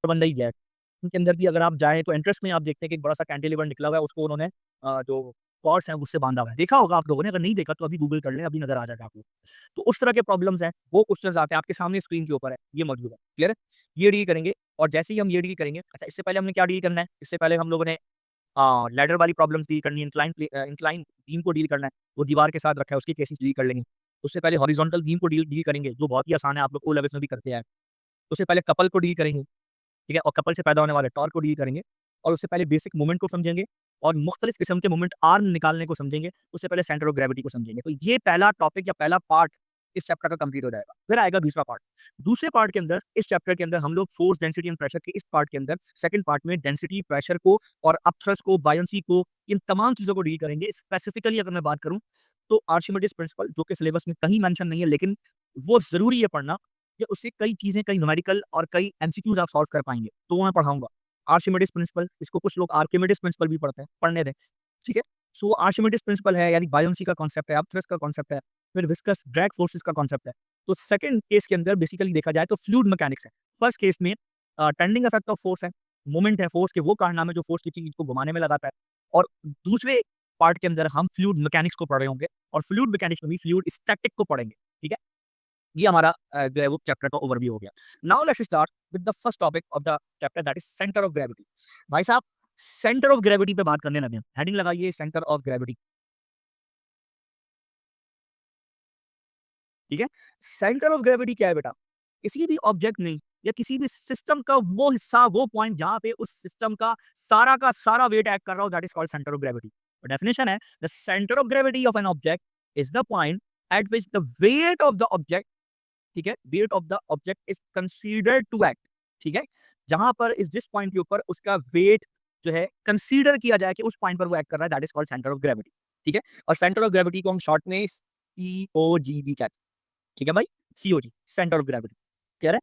बंदा ही गया है। उनके अंदर भी अगर आप जाएँ तो एंट्रेंस में आप देखते हैं कि एक बड़ा-सा कैंटिलीवर निकला हुआ है, उसको उन्होंने जो कॉर्ड्स हैं उससे बाँधा हुआ है। देखा होगा आप लोगों ने, अगर नहीं देखा तो अभी गूगल कर लें, अभी नज़र आ जाएगा आपको। तो उस तरह के प्रॉब्लम्स हैं, वो क्वेश्चन्स आते हैं आपके सामने स्क्रीन के ऊपर है, ये मौजूद है, क्लियर है? ये डील करेंगे और जैसे ही हम ये डील करेंगे अच्छा इससे पहले हमने क्या डील करना है? इससे पहले हम लोगों ने लैडर वाली प्रॉब्लम्स डील करनी है, इंक्लाइन बीम को डील करना है, वो दीवार के साथ रखा है, उसके केसेस डील कर लेंगे। उससे पहले हॉरिजॉन्टल बीम को डील डील करेंगे, जो बहुत ही आसान है, आप लोग ओ लेवल्स में भी करते हैं। उससे पहले कपल को डील करेंगे, ठीक है? और कपल से पैदा होने वाले टॉर्क को डील करेंगे और उससे पहले बेसिक मोमेंट को समझेंगे और मुख्तलिफ किस्म के मोमेंट आर्म निकालने को समझेंगे, उससे पहले सेंटर ऑफ ग्रेविटी को समझेंगे। तो ये पहला टॉपिक या पहला पार्ट इस चैप्टर का कंप्लीट हो जाएगा। फिर आएगा दूसरा पार्ट। दूसरे पार्ट के अंदर इस चैप्टर के अंदर हम लोग फोर्स, डेंसिटी एंड प्रेशर के इस पार्ट के अंदर सेकंड पार्ट में डेंसिटी, प्रेशर को और अपथ्रस्ट को, बायंसी को, इन तमाम चीज़ों को डील करेंगे। स्पेसिफिकली अगर मैं बात करूँ तो आर्चिमिडीज प्रिंसिपल जो कि सिलेबस में कहीं मेंशन नहीं है लेकिन वो ज़रूरी है पढ़ना कि उससे कई चीज़ें, कई न्यूमेरिकल और कई एमसीक्यूज़ आप सॉल्व कर पाएँगे। तो वो मैं पढ़ाऊँगा। आर्चिमिडीज प्रिंसिपल, इसको कुछ लोग आर्किमिडीज प्रिंसिपल भी पढ़ते हैं, पढ़ने दें, ठीक है? सो आर्चिमिडीज प्रिंसिपल है यानी बायंसी का कॉन्सेप्ट है, अपथ्रस्ट का कॉन्सेप्ट है, फिर विस्कस ड्रैग फोर्सेस का कॉन्सेप्ट है। तो सेकंड केस के अंदर बेसिकली देखा जाए तो फ्लूइड मैकेनिक्स है। फर्स्ट केस में टेंडिंग इफेक्ट ऑफ फोर्स है, मोमेंट है फोर्स के वो कारनामे जो फोर्स किसी चीज़ को घुमाने में लगाता है और दूसरे पार्ट के अंदर हम फ्लूइड मैकेनिक्स को पढ़ रहे होंगे और फ्लूइड मैकेनिक्स में भी फ्लूइड स्टैटिक को पढ़ेंगे, ठीक है? ये हमारा जो है वो चैप्टर का ओवरव्यू हो गया। Now let's start with the first topic of the chapter that is centre of gravity. भाई साहब सेंटर ऑफ ग्रेविटी पे बात करने लगे हैं। हेडिंग लगाइए सेंटर ऑफ ग्रेविटी, ठीक है? सेंटर ऑफ ग्रेविटी क्या है बेटा? किसी भी ऑब्जेक्ट में या किसी भी सिस्टम का वो हिस्सा, वो पॉइंट जहाँ पे उस सिस्टम का सारा वेट एक्ट कर रहा हो that is called centre of gravity. तो डेफिनिशन है the centre of gravity of an object is the point at which the weight of the object, ठीक है? Weight of the object is considered to act, ठीक है? जहाँ पर इस जिस पॉइंट के ऊपर उसका वेट जो है कंसीडर किया जाए कि उस पॉइंट पर वो एक्ट कर रहा है that is called centre of gravity, ठीक है? और सेंटर ऑफ ग्रेविटी को हम शॉर्ट में सीओजीबी कहते हैं, ठीक है भाई? COG centre of gravity, clear है?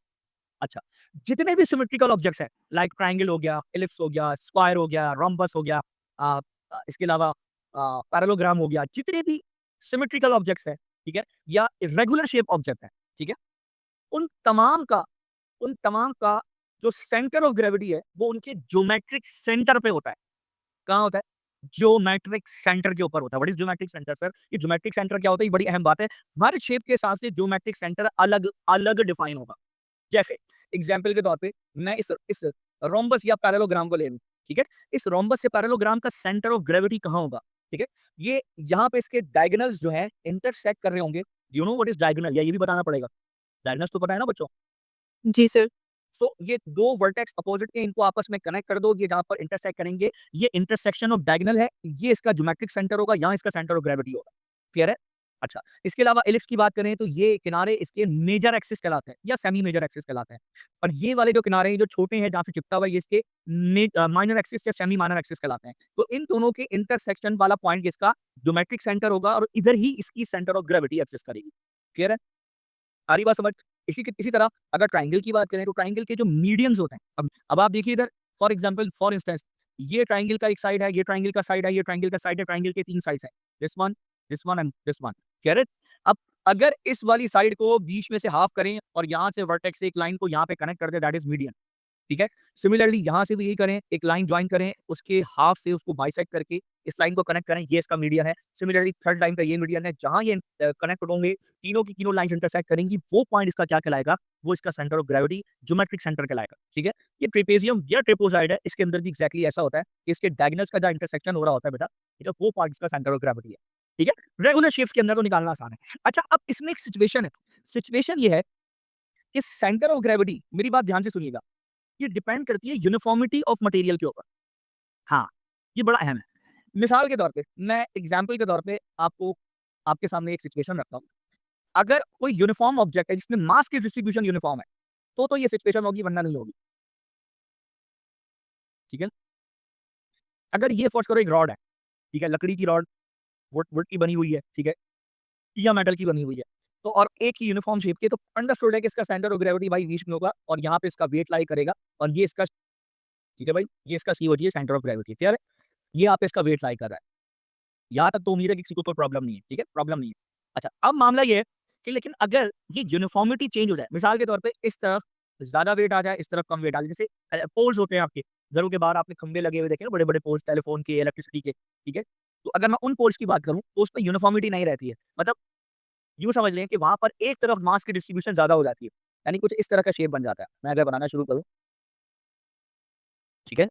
अच्छा, जितने भी सिमेट्रिकल ऑब्जेक्ट्स हैं लाइक ट्रायंगल हो गया, एलिप्स हो गया, स्क्वायर हो गया, रोम्बस हो गया, इसके अलावा पैरेललोग्राम हो गया, जितने भी सिमेट्रिकल ऑब्जेक्ट्स हैं, ठीक है? या इर्रेगुलर शेप ऑब्जेक्ट है, ठीक है? उन तमाम का उन तमाम का जो सेंटर ऑफ ग्रेविटी है, वो उनके ज्योमेट्रिक सेंटर पे होता है। कहाँ होता है? ज्योमेट्रिक सेंटर के ऊपर होता है। What is geometric centre sir? ये ज्योमेट्रिक सेंटर क्या होता है? ये बड़ी अहम बात है। हर शेप के हिसाब से ज्योमेट्रिक सेंटर अलग-अलग डिफाइन होगा। जैसे एग्ज़ाम्पल के तौर पे मैं इस रोम्बस या पैरेललोग्राम को ले लूँ, ठीक है? इस रोम्बस या पैरेललोग्राम का सेंटर ऑफ ग्रेविटी कहाँ होगा? ठीक है? ये यहाँ पे इसके डायगोनल्स जो हैं इंटरसेक्ट कर रहे होंगे। Do you know what is diagonal? या ये भी बताना पड़ेगा? डायगोनल्स तो पता है ना बच्चों? जी सर। सो ये 2 वर्टेक्स अपोजिट के इनको आपस में कनेक्ट कर दो, ये जहाँ पर इंटरसेक्ट करेंगे, ये इंटरसेक्शन ऑफ डायगोनल है, ये इसका ज्योमेट्रिक सेंटर होगा, यहाँ इसका सेंटर ऑफ ग्रेविटी होगा। क्लियर है? अच्छा, इसके अलावा एलिप्स की बात करें तो ये किनारे इसके मेजर एक्सिस कहलाते हैं या सेमी मेजर एक्सिस कहलाते हैं। और ये वाले जो किनारे हैं जो छोटे हैं जहाँ से चिपटा हुआ है ये इसके माइनर एक्सिस या सेमी माइनर एक्सिस कहलाते हैं। तो इन दोनों के इंटरसेक्शन वाला पॉइंट इसका ज्योमेट्रिक सेंटर होगा और इधर ही इसकी सेंटर ऑफ ग्रेविटी एक्सिस करेगी। क्लियर है? आ रही बात समझ? इसी तरह अगर ट्रायंगल की बात करें तो ट्रायंगल के जो मीडियंस होते हैं, अब आप देखिए इधर फॉर एग्जांपल फॉर इंस्टेंस ये ट्रायंगल का एक साइड है, ये ट्रायंगल का साइड है, ये ट्रायंगल का साइड है, ट्रायंगल के 3 साइड्स हैं। This one and this one. Get it? अब अगर इस वाली साइड को बीच में से हाफ करें और यहाँ से वर्टेक्स से एक लाइन को यहाँ पे कनेक्ट कर दें दैट इज़ मीडियन। ठीक है? सिमिलरली यहाँ से भी यही करें, एक लाइन जॉइन करें, उसके हाफ से उसको बाइसेक्ट करके इस लाइन को कनेक्ट करें, ये इसका मीडियन है। सिमिलरली थर्ड लाइन का ये मीडियन है, जहाँ ये कनेक्ट होंगे, तीनों की तीनों लाइन्स इंटरसेक्ट करेंगी, वो पॉइंट इसका क्या कहलाएगा? वो इसका centre of gravity, geometric centre कहलाएगा, ठीक है? ये ट्रेपेजियम या ट्रेपोज़ाइड है, इसके अंदर भी एक्ज़ैक्टली ऐसा होता है कि इसके डायगोनल्स का जहाँ इंटरसेक्शन हो रहा होता है बेटा, ठीक है? वो पॉइंट इसका सेंटर ऑफ ग्रेविटी है, ठीक है? रेगुलर शेप्स के अंदर तो निकालना आसान है। अच्छा, अब इसमें एक सिचुएशन है, सिचुएशन ये है कि सेंटर ऑफ ग्रेविटी मेरी बात ध्यान से सुनिएगा, ये डिपेंड करती है यूनिफॉर्मिटी ऑफ मटेरियल के ऊपर। हाँ, ये बड़ा अहम है। मिसाल के तौर पे, मैं एग्ज़ाम्पल के तौर पे आपको आपके सामने एक सिचुएशन रखता हूँ। अगर कोई यूनिफ़ॉर्म ऑब्जेक्ट है जिसमें मास की डिस्ट्रीब्यूशन यूनिफ़ॉर्म है, तो ये सिचुएशन होगी वरना नहीं होगी। ठीक है? अगर ये फ़र्ज़ करो एक रॉड है, ठीक है? लकड़ी की रॉड, वुड वुड की बनी हुई है, ठीक है? या मेटल की बनी हुई है। तो और एक ही यूनिफ़ॉर्म शेप की है, तो अंडरस्टूड है कि इसका सेंटर ऑफ ग्रेविटी भाई बीच में होगा और यहाँ पे इसका वेट लाई करेगा और ये इसका ठीक है भाई? ये इसका सीओजी है सेंटर ऑफ ग्रेविटी, क्लियर है? ये यहाँ पे इसका वेट लाई कर रहा है। यहाँ तक तो उम्मीद है कि किसी को कोई प्रॉब्लम नहीं है, ठीक है? प्रॉब्लम नहीं है। अच्छा, अब मामला ये है कि लेकिन अगर ये यूनिफ़ॉर्मिटी चेंज हो जाए, मिसाल के तौर पे इस तरफ ज़्यादा वेट आ जाए, इस तरफ कम वेट आ जाए। जैसे पोल्स होते हैं आपके, घरों के बाहर आपने खंभे लगे हुए देखे ना, बड़े-बड़े पोल्स टेलीफ़ोन के, इलेक्ट्रिसिटी के, ठीक है? तो अगर मैं उन पोल्स की बात करूँ, तो उसमें यूनिफ़ॉर्मिटी नहीं रहती है। मतलब यूँ समझ लें कि वहाँ पर एक तरफ मास की डिस्ट्रीब्यूशन ज़्यादा हो जाती है। यानी कुछ इस तरह का शेप बन जाता है। मैं अगर बनाना शुरू करूँ, ठीक है?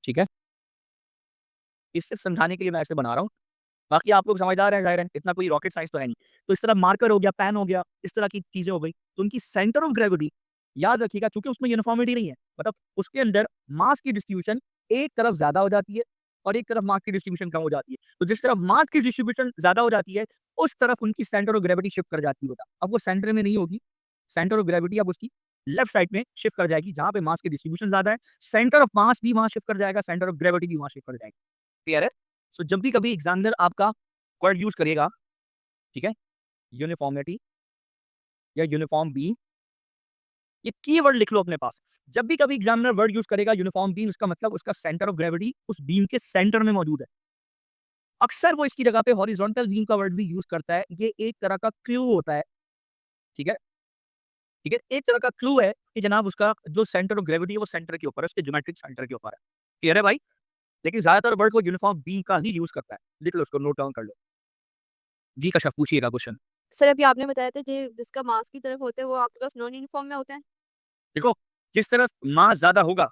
ठीक है? इस सिर्फ़ समझाने के लिए मैं ऐसे बना रहा हूँ। बाकी आप लोग समझदार हैं, ज़ाहिर है, इतना कोई रॉकेट साइंस तो है नहीं। तो इस तरह मार्कर हो गया, पेन हो गया, इस तरह की चीज़ें हो गई। तो उनकी सेंटर ऑफ ग्रेविटी याद रखिएगा, चूँकि उसमें यूनिफ़ॉर्मिटी नहीं है, मतलब उसके अंदर मास की डिस्ट्रीब्यूशन एक तरफ ज़्यादा हो जाती है और एक तरफ मास की डिस्ट्रीब्यूशन कम हो जाती है। तो जिस तरफ मास की डिस्ट्रीब्यूशन ज़्यादा हो जाती है, उस तरफ उनकी सेंटर ऑफ ग्रेविटी शिफ्ट कर जाती है बेटा। अब वो सेंटर में नहीं होगी, सेंटर ऑफ ग्रेविटी अब उसकी लेफ्ट साइड में शिफ्ट कर जाएगी, जहाँ पे मास की डिस्ट्रीब्यूशन ज़्यादा है। सेंटर ऑफ मास भी वहाँ शिफ्ट कर जाएगा, सेंटर ऑफ ग्रेविटी भी वहाँ शिफ्ट कर जाएगी। क्लियर है? सो जब भी कभी एग्ज़ामिनर आपका वर्ड यूज़ करेगा, ठीक है? यूनिफ़ॉर्मिटी या यूनिफ़ॉर्म बीम, ये कीवर्ड लिख लो अपने पास। जब भी कभी एग्ज़ामिनर वर्ड यूज़ करेगा यूनिफ़ॉर्म बीम, इसका मतलब उसका सेंटर ऑफ ग्रेविटी उस बीम के सेंटर में मौजूद है। अक्सर वो इसकी जगह पे हॉरिज़ॉन्टल बीम का वर्ड भी यूज़ करता है। ये एक तरह का क्लू होता है, ठीक है? ठीक है? एक तरह का क्लू है कि जनाब उसका जो सेंटर ऑफ ग्रेविटी है वो सेंटर के ऊपर है, उसके ज्योमेट्रिक सेंटर के ऊपर है। क्लियर है भाई? लेकिन ज़्यादातर वर्ड वो यूनिफ़ॉर्म बीम का ही यूज़ करता है। लिख लो उसको, नोट डाउन कर लो। जी कशफ पूछिएगा क्वेश्चन। सर अभी आपने बताया था जिसका मास की तरफ होता है वो आपके पास नॉन यूनिफॉर्म में होता है? देखो, जिस तरफ मास ज़्यादा होगा,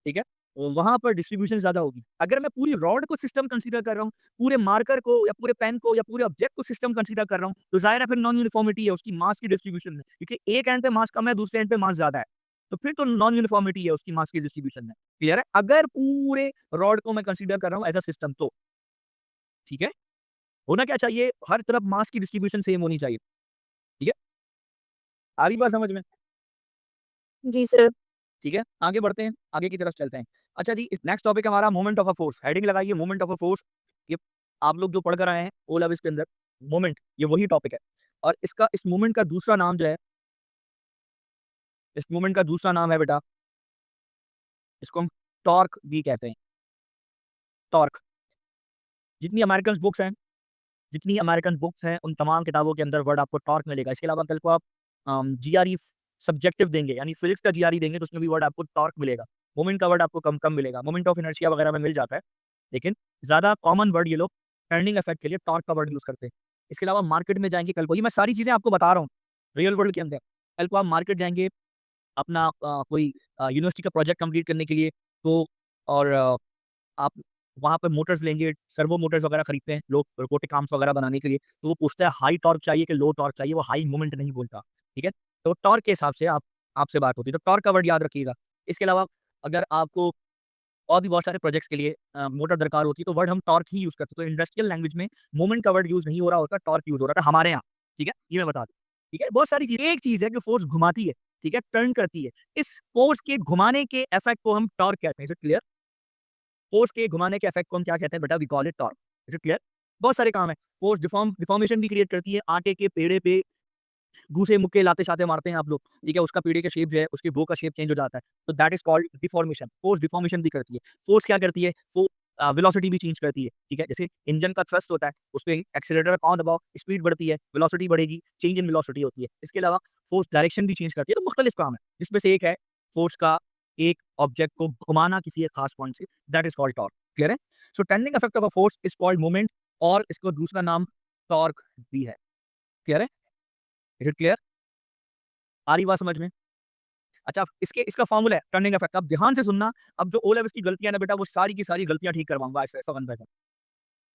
ठीक है? वहाँ पर डिस्ट्रीब्यूशन ज़्यादा होगी। अगर मैं पूरी रॉड को सिस्टम कंसीडर कर रहा हूँ, पूरे मार्कर को या पूरे पेन को या पूरे ऑब्जेक्ट को सिस्टम कंसीडर कर रहा हूँ, तो ज़ाहिर है फिर नॉन यूनिफॉर्मिटी है उसकी मास की डिस्ट्रीब्यूशन में। क्योंकि एक एंड पे मास कम है, दूसरे एंड पे मास ज़्यादा है। तो फिर तो नॉन यूनिफॉर्मिटी है उसकी मास की डिस्ट्रीब्यूशन में। क्लियर है? अगर पूरे रॉड को मैं कंसीडर कर रहा हूँ एज़ अ सिस्टम तो, ठीक है? होना क्या चाहिए? हर तरफ मास की डिस्ट्रीब्यूशन सेम होनी चाहिए। ठीक है? आ रही बात समझ में? जी सर। ठीक है, आगे बढ़ते हैं, आगे की तरफ चलते हैं। अच्छा जी, इस नेक्स्ट टॉपिक हमारा moment of a force, heading लगाइए मोमेंट ऑफ अ फोर्स। ये आप लोग जो पढ़ कर आए हैं ओ लेवल्स के अंदर, मोमेंट ये वही टॉपिक है। और इसका इस मोमेंट का दूसरा नाम जो है, इस मोमेंट का दूसरा नाम है बेटा, इसको हम टॉर्क भी कहते हैं, टॉर्क। जितनी अमेरिकन बुक्स हैं, जितनी अमेरिकन बुक्स हैं, उन तमाम किताबों के अंदर वर्ड आपको टॉर्क मिलेगा। इसके अलावा कल को आप जीआरई सब्जेक्टिव देंगे, यानी फिजिक्स का जीआरई देंगे, तो उसमें भी वर्ड आपको टॉर्क मिलेगा। मोमेंट का वर्ड आपको कम-कम मिलेगा। मोमेंट ऑफ इनर्शिया वगैरह में मिल जाता है। लेकिन ज़्यादा कॉमन वर्ड ये लोग टर्निंग इफेक्ट के लिए टॉर्क का वर्ड यूज़ करते हैं। इसके अलावा मार्केट में जाएँगे कल को, ये मैं सारी चीज़ें आपको बता रहा हूँ, रियल वर्ल्ड के अंदर। कल को आप मार्केट जाएँगे अपना कोई यूनिवर्सिटी का प्रोजेक्ट कंप्लीट करने के लिए, तो और आप वहाँ पे मोटर्स लेंगे, सर्वो मोटर्स वगैरह खरीदते हैं लोग रोबोटिक आर्म्स वगैरह बनाने के लिए, तो वो पूछता है हाई टॉर्क चाहिए कि लो टॉर्क चाहिए, वो हाई मोमेंट नहीं बोलता, ठीक है? तो टॉर्क के हिसाब से आपसे बात होती है, तो टॉर्क का वर्ड याद रखिएगा। इसके अलावा अगर आपको और भी बहुत सारे प्रोजेक्ट्स के लिए मोटर दरकार होती है, तो वर्ड हम टॉर्क ही यूज़ करते हैं। तो इंडस्ट्रियल लैंग्वेज में मोमेंट का वर्ड यूज़ नहीं हो रहा होता, टॉर्क यूज़ हो रहा था हमारे यहाँ, ठीक है? ये मैं बता दूँ, ठीक है? बहुत सारी चीज़ें, एक चीज़ है कि फोर्स घुमाती है, ठीक है? टर्न करती है। इस फोर्स के घुमाने के इफेक्ट को हम टॉर्क कहते हैं। Is it clear? फोर्स के घुमाने के इफेक्ट को हम क्या कहते हैं बेटा? We call it torque. Is it clear? बहुत सारे काम हैं। फोर्स डिफॉर्मेशन भी क्रिएट करती है। आटे के पेड़े पे घूसे मुक्के लाते-शाते मारते हैं आप लोग, ठीक है? उसका पेड़े का शेप जो है, उसके बो का शेप चेंज हो जाता है। तो that is called deformation. Force deformation भी करती है। फोर्स क्या करती है? वेलोसिटी भी चेंज करती है, ठीक है? जैसे इंजन का थ्रस्ट होता है, उसपे एक्सेलरेटर का पाँव दबाओ, स्पीड बढ़ती है, वेलोसिटी बढ़ेगी, चेंज इन वेलोसिटी होती है। इसके अलावा फोर्स डायरेक्शन भी चेंज करती है, तो मुख्तलिफ काम है, जिसमें से एक है फोर्स का एक ऑब्जेक्ट को घुमाना किसी एक खास पॉइंट से, that is called torque. Clear है? So turning effect of a force is called moment, और इसका दूसरा नाम टॉर्क भी है। क्लियर है? Is it clear? आ रही बात समझ में? अच्छा, इसके इसका फ़ॉर्मूला है टर्निंग इफेक्ट, आप ध्यान से सुनना। अब जो ओ लेवल्स की गलतियाँ ना बेटा, वो सारी की सारी गलतियाँ ठीक करवाऊँगा ऐसे ऐसा वन बाय वन।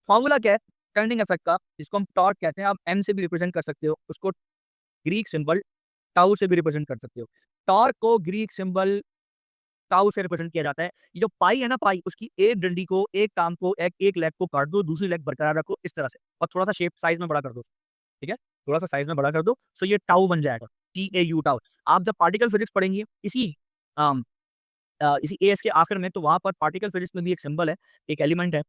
फ़ॉर्मूला क्या है टर्निंग इफेक्ट का? जिसको हम टॉर्क कहते हैं, आप एम से भी रिप्रेज़ेंट कर सकते हो। उसको ग्रीक सिंबल टाउ से भी रिप्रेज़ेंट कर सकते हो। टॉर्क को ग्रीक सिंबल टाउ से रिप्रेज़ेंट किया जाता है। ये जो पाई है ना पाई, उसकी एक डंडी को, एक टाँग को, एक लेग को काट दो, दूसरी लेग बरकरार रखो इस तरह से, और थोड़ा-सा शेप साइज़ में बड़ा कर दो। ठीक है? थोड़ा-सा साइज़ में बड़ा कर दो, सो ये टाउ बन जाएगा, टी-ए-यू टाउ। आप जब पार्टिकल फिज़िक्स पढ़ेंगे अम, इसी एएस के आखिर में, तो वहाँ पर पार्टिकल फिज़िक्स में भी एक सिंबल है, एक एलिमेंट है,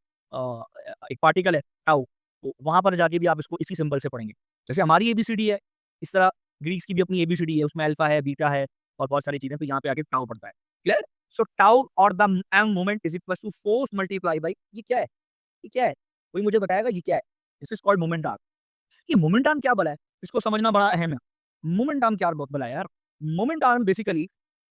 एक पार्टिकल है टाउ, तो वहाँ पर जाके भी आप इसको इसी सिंबल से पढ़ेंगे। जैसे हमारी एबीसीडी है, इस तरह ग्रीक्स की भी अपनी एबीसीडी है, उसमें अल्फा है, बीटा है और बहुत सारी चीज़ें, तो यहाँ पे आके टाउ पड़ता है। क्लियर? सो टाउ और the m moment is equals to force multiply by, ये क्या है? ये क्या है? कोई मुझे बताएगा ये क्या है? This is called moment arc. ये मोमेंट आर्म क्या भला है? इसको समझना बड़ा अहम है। मोमेंट आर्म क्या बहुत भला है यार? Moment arm basically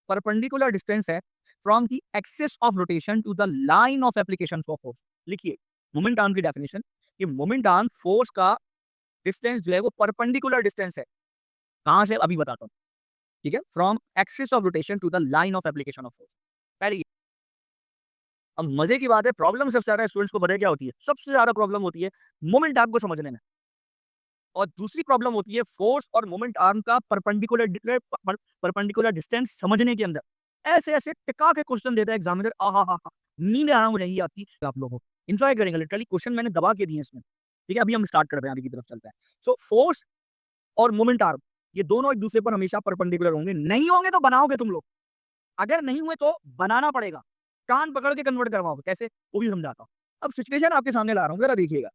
perpendicular distance है from the axis of rotation to the line of application of force. लिखिए मोमेंट आर्म की डेफिनेशन, ये मोमेंट आर्म फोर्स का डिस्टेंस जो है वो परपेंडिकुलर डिस्टेंस है। कहाँ से? अभी बताता हूँ। ठीक है? From axis of rotation to the line of application of force. पहले ये। अब मजे की बात है, प्रॉब्लम सबसे ज्यादा स्टूडेंट्स को पता है क्या होती है? सबसे ज्यादा प्रॉब्लम होती है मोमेंट आर्म को समझने में। और दूसरी प्रॉब्लम होती है फोर्स और मोमेंट आर्म का परपेंडिकुलर डिस्टेंस समझने के अंदर। ऐसे ऐसे टिका के क्वेश्चन देता है एग्जामिनर, आहा हा हा, नींद आराम नहीं आती आप लोगों को। एंजॉय करेंगे, लिटरली क्वेश्चन मैंने दबा के दिए इसमें। ठीक है, अभी हम स्टार्ट करते हैं, आगे की तरफ चलते हैं। सो फोर्स और मोमेंट आर्म, ये दोनों एक दूसरे पर हमेशा परपेंडिकुलर होंगे। नहीं होंगे तो बनाओगे तुम लोग, अगर नहीं हुए तो बनाना पड़ेगा। कान पकड़ के कन्वर्ट करवाओगे, कैसे वो भी समझाता हूँ। अब सिचुएशन आपके सामने ला रहा हूँ, जरा देखिएगा।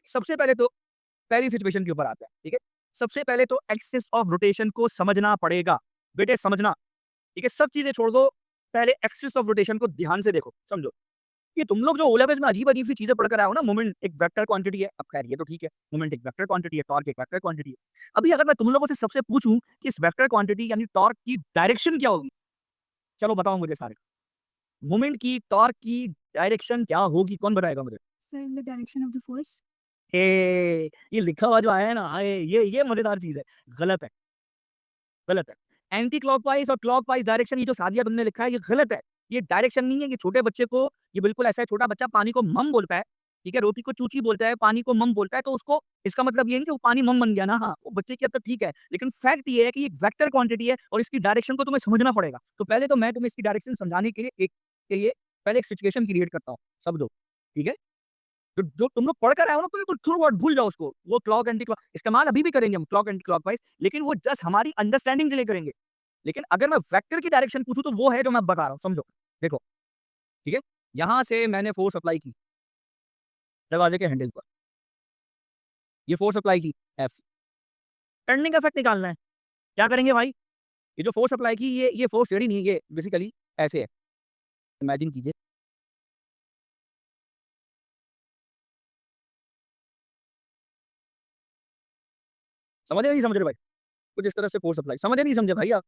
सबसे पहले तो पहली सिचुएशन के ऊपर आते हैं। ठीक है, सबसे पहले तो एक्सिस ऑफ रोटेशन को समझना पड़ेगा। बेटे समझना, ठीक है, सब चीजें छोड़ दो, पहले एक्सिस ऑफ रोटेशन को ध्यान से देखो, समझो। ये तुम लोग जो ओ लेवल्स में अजीब अजीब सी चीजें पढ़कर आए हो ना, मोमेंट एक वेक्टर क्वांटिटी है, अब खैर ये तो ठीक है, मोमेंट एक वेक्टर क्वांटिटी है, टॉर्क एक वेक्टर क्वांटिटी है। अभी अगर मैं तुम लोगों से सबसे पूछूं कि इस वेक्टर क्वांटिटी यानी टॉर्क की डायरेक्शन क्या होगी, चलो बताओ मुझे सारे। मोमेंट की, टॉर्क की डायरेक्शन क्या होगी, कौन बताएगा मुझे? Sir, in the direction of the force. ये लिखा हुआ जो आया है ना, ये मजेदार चीज है। गलत है, गलत है। एंटी क्लॉकवाइज और क्लॉकवाइज डायरेक्शन, ये जो सादिया तुमने लिखा है ये गलत है। ये डायरेक्शन नहीं है, ये छोटे बच्चे को, ये बिल्कुल ऐसा है, छोटा बच्चा पानी को मम बोलता है, ठीक है, रोटी को चूची बोलता है, पानी को मम बोलता है, तो उसको इसका मतलब ये नहीं कि वो पानी मम बन गया ना, हाँ, वो बच्चे की हद तक ठीक है, लेकिन फैक्ट ये है कि ये एक वेक्टर क्वांटिटी है और इसकी डायरेक्शन को तुम्हें समझना पड़ेगा। तो पहले तो मैं तुम्हें इसकी डायरेक्शन समझाने के लिए पहले एक सिचुएशन क्रिएट करता हूँ, समझो, ठीक है? जो जो तुम लोग पढ़ कर आए हो ना, बिल्कुल थ्रू वर्ड भूल जाओ उसको। वो क्लॉक एंटी क्लॉक इस्तेमाल अभी भी करेंगे हम, क्लॉक एंटी क्लॉकवाइज, लेकिन वो जस्ट हमारी अंडरस्टैंडिंग के लिए करेंगे। लेकिन अगर मैं वेक्टर की डायरेक्शन पूछूं तो वो है जो मैं बता रहा हूं, समझो। देखो, ठीक है, यहां से मैंने फोर्स अप्लाई की दरवाजे के हैंडल पर, ये फोर्स अप्लाई की एफ, टर्निंग इफेक्ट निकालना है। क्या करेंगे भाई? ये जो फोर्स अप्लाई की, ये फोर्स टेढ़ी नहीं है, ये बेसिकली ऐसे है, इमेजिन कीजिए। समझे नहीं समझ रहे भाई? कुछ इस तरह से फोर्स अप्लाई, समझे नहीं समझे भाई आप?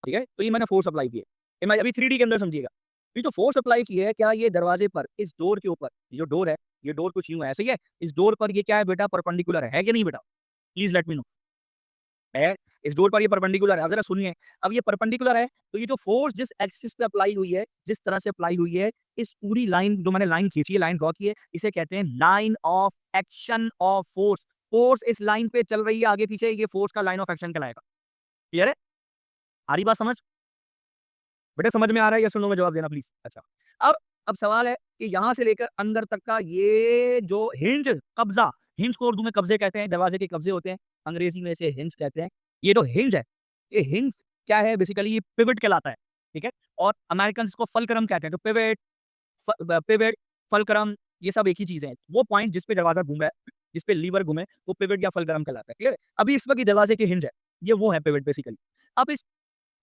ठीक है, तो ये मैंने फोर्स अप्लाई की है। अभी 3D के अंदर समझिएगा। ये जो फोर्स अप्लाई की है, क्या ये दरवाजे पर, इस डोर के ऊपर, ये जो डोर है, ये डोर कुछ यूं है, ऐसे ही है। इस डोर पर ये क्या है बेटा? परपेंडिकुलर है कि नहीं बेटा? Please let me know. है, इस डोर पर ये परपेंडिकुलर है। अब जरा सुनिए, अब ये परपेंडिकुलर है, तो ये जो फोर्स जिस एक्सिस पे अप्लाई हुई है, जिस तरह से अप्लाई हुई है, इस पूरी लाइन जो मैंने लाइन खींची है, लाइन ड्रॉ की है, इसे कहते हैं line of action of force. Force इस लाइन पे चल रही है आगे पीछे, ये फोर्स का लाइन ऑफ एक्शन कहलाएगा। क्लियर है? आ रही बात समझ? बेटा समझ में आ रहा है? यस और नो में जवाब देना प्लीज। अच्छा, अब सवाल है कि यहां से लेकर अंदर तक का ये जो हिंज, कब्जा, हिंज को उर्दू में कब्जे कहते हैं, दरवाजे के कब्जे होते हैं, अंग्रेजी में इसे हिंज कहते हैं। ये जो हिंज है, ये हिंज क्या है? बेसिकली ये पिवट कहलाता है, ठीक है, और अमेरिकन इसको फलक्रम कहते हैं। तो पिवट, पिवट, फलक्रम, ये सब एक ही चीज है। वो पॉइंट जिस पे दरवाजा घूम रहा है, जिस पे लीवर घूमे, वो पिवट या फलक्रम कहलाता है। क्लियर है? अभी इस वक्त ये दरवाजे के हिंज है, ये वो है पिवट बेसिकली। अब इस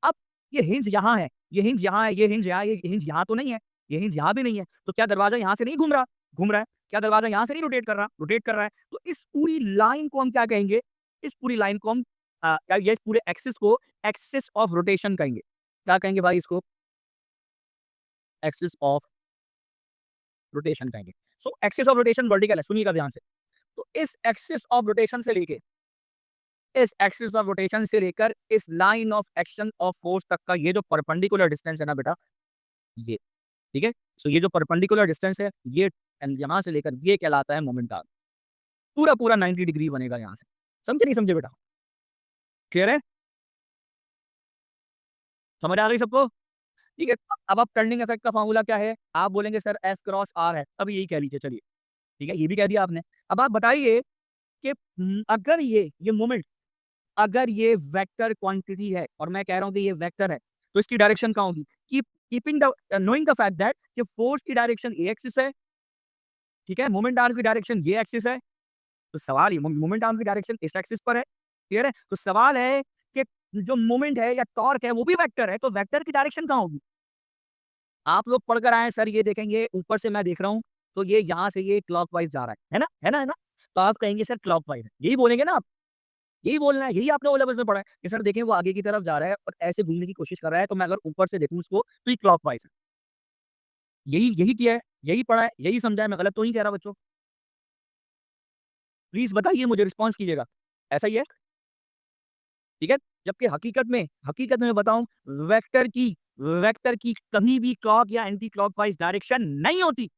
अब ये हिंज यहाँ है, ये हिंज यहाँ है, ये हिंज यहाँ है, ये हिंज यहाँ तो नहीं है, ये हिंज यहाँ भी नहीं है, तो क्या दरवाजा यहाँ से नहीं घूम रहा? घूम रहा है। क्या दरवाजा यहाँ से नहीं रोटेट कर रहा? रोटेट कर रहा है। तो इस पूरी लाइन को हम क्या कहेंगे? इस पूरी लाइन को हम क्या, ये इस पूरे एक्सिस को एक्सिस ऑफ रोटेशन कहेंगे। क्या कहेंगे भाई इसको? एक्सिस ऑफ रोटेशन कहेंगे। सो एक्सिस ऑफ रोटेशन वर्टिकल है, सुनिएगा ध्यान से। तो इस एक्सिस ऑफ रोटेशन से लेके, इस एक्सिस ऑफ रोटेशन से लेकर इस line of action of force तक का ये जो परपेंडिकुलर डिस्टेंस है ना बेटा, ये, ठीक है, सो ये जो परपेंडिकुलर डिस्टेंस है, ये यहां से लेकर ये कहलाता है मोमेंट आर्म। पूरा पूरा 90 डिग्री बनेगा यहां से। समझे नहीं समझे बेटा? क्लियर है? समझ आ रही सबको? ठीक है, अब आप टर्निंग इफेक्ट का फॉर्मूला क्या है? आप बोलेंगे सर एफ क्रॉस आर है, अब यही कह लीजिए, चलिए, ठीक है, ये भी कह दिया आपने। अब आप बताइए कि अगर ये मोमेंट, अगर ये वेक्टर क्वांटिटी है और मैं कह रहा हूं कि ये वेक्टर है, तो इसकी डायरेक्शन क्या होगी? Keeping the knowing the fact that कि फोर्स की डायरेक्शन ए एक्सिस है, ठीक है, मोमेंट आर्म की डायरेक्शन ये एक्सिस है, तो सवाल ये मोमेंट आर्म की डायरेक्शन इस एक्सिस पर है। क्लियर है? तो सवाल है कि जो मोमेंट है या टॉर्क है वो भी वेक्टर है, तो वेक्टर की डायरेक्शन कहाँ होगी? आप लोग पढ़कर आए सर, ये देखेंगे ऊपर से मैं देख रहा हूँ, तो ये यहाँ से ये क्लॉकवाइज जा रहा है ना? है ना? है ना? तो आप कहेंगे सर क्लॉकवाइज है। यही बोलेंगे ना आप? यही बोलना है, यही आपने ओ लेवल्स में पढ़ा है कि सर देखें वो आगे की तरफ जा रहा है और ऐसे घूमने की कोशिश कर रहा है, तो मैं अगर ऊपर से देखूँ उसको तो ये क्लॉकवाइज है। यही यही किया है, यही पढ़ा है, यही समझा है, मैं गलत तो नहीं कह रहा बच्चों? प्लीज़ बताइए मुझे, रिस्पॉन्स कीजिएगा। ऐसा ही है? ठीक है? जबकि हकीकत में बताऊँ, वेक्टर की कभी भी क्लॉक या एंटी क्लॉकवाइज़ डायरेक्शन नहीं होती,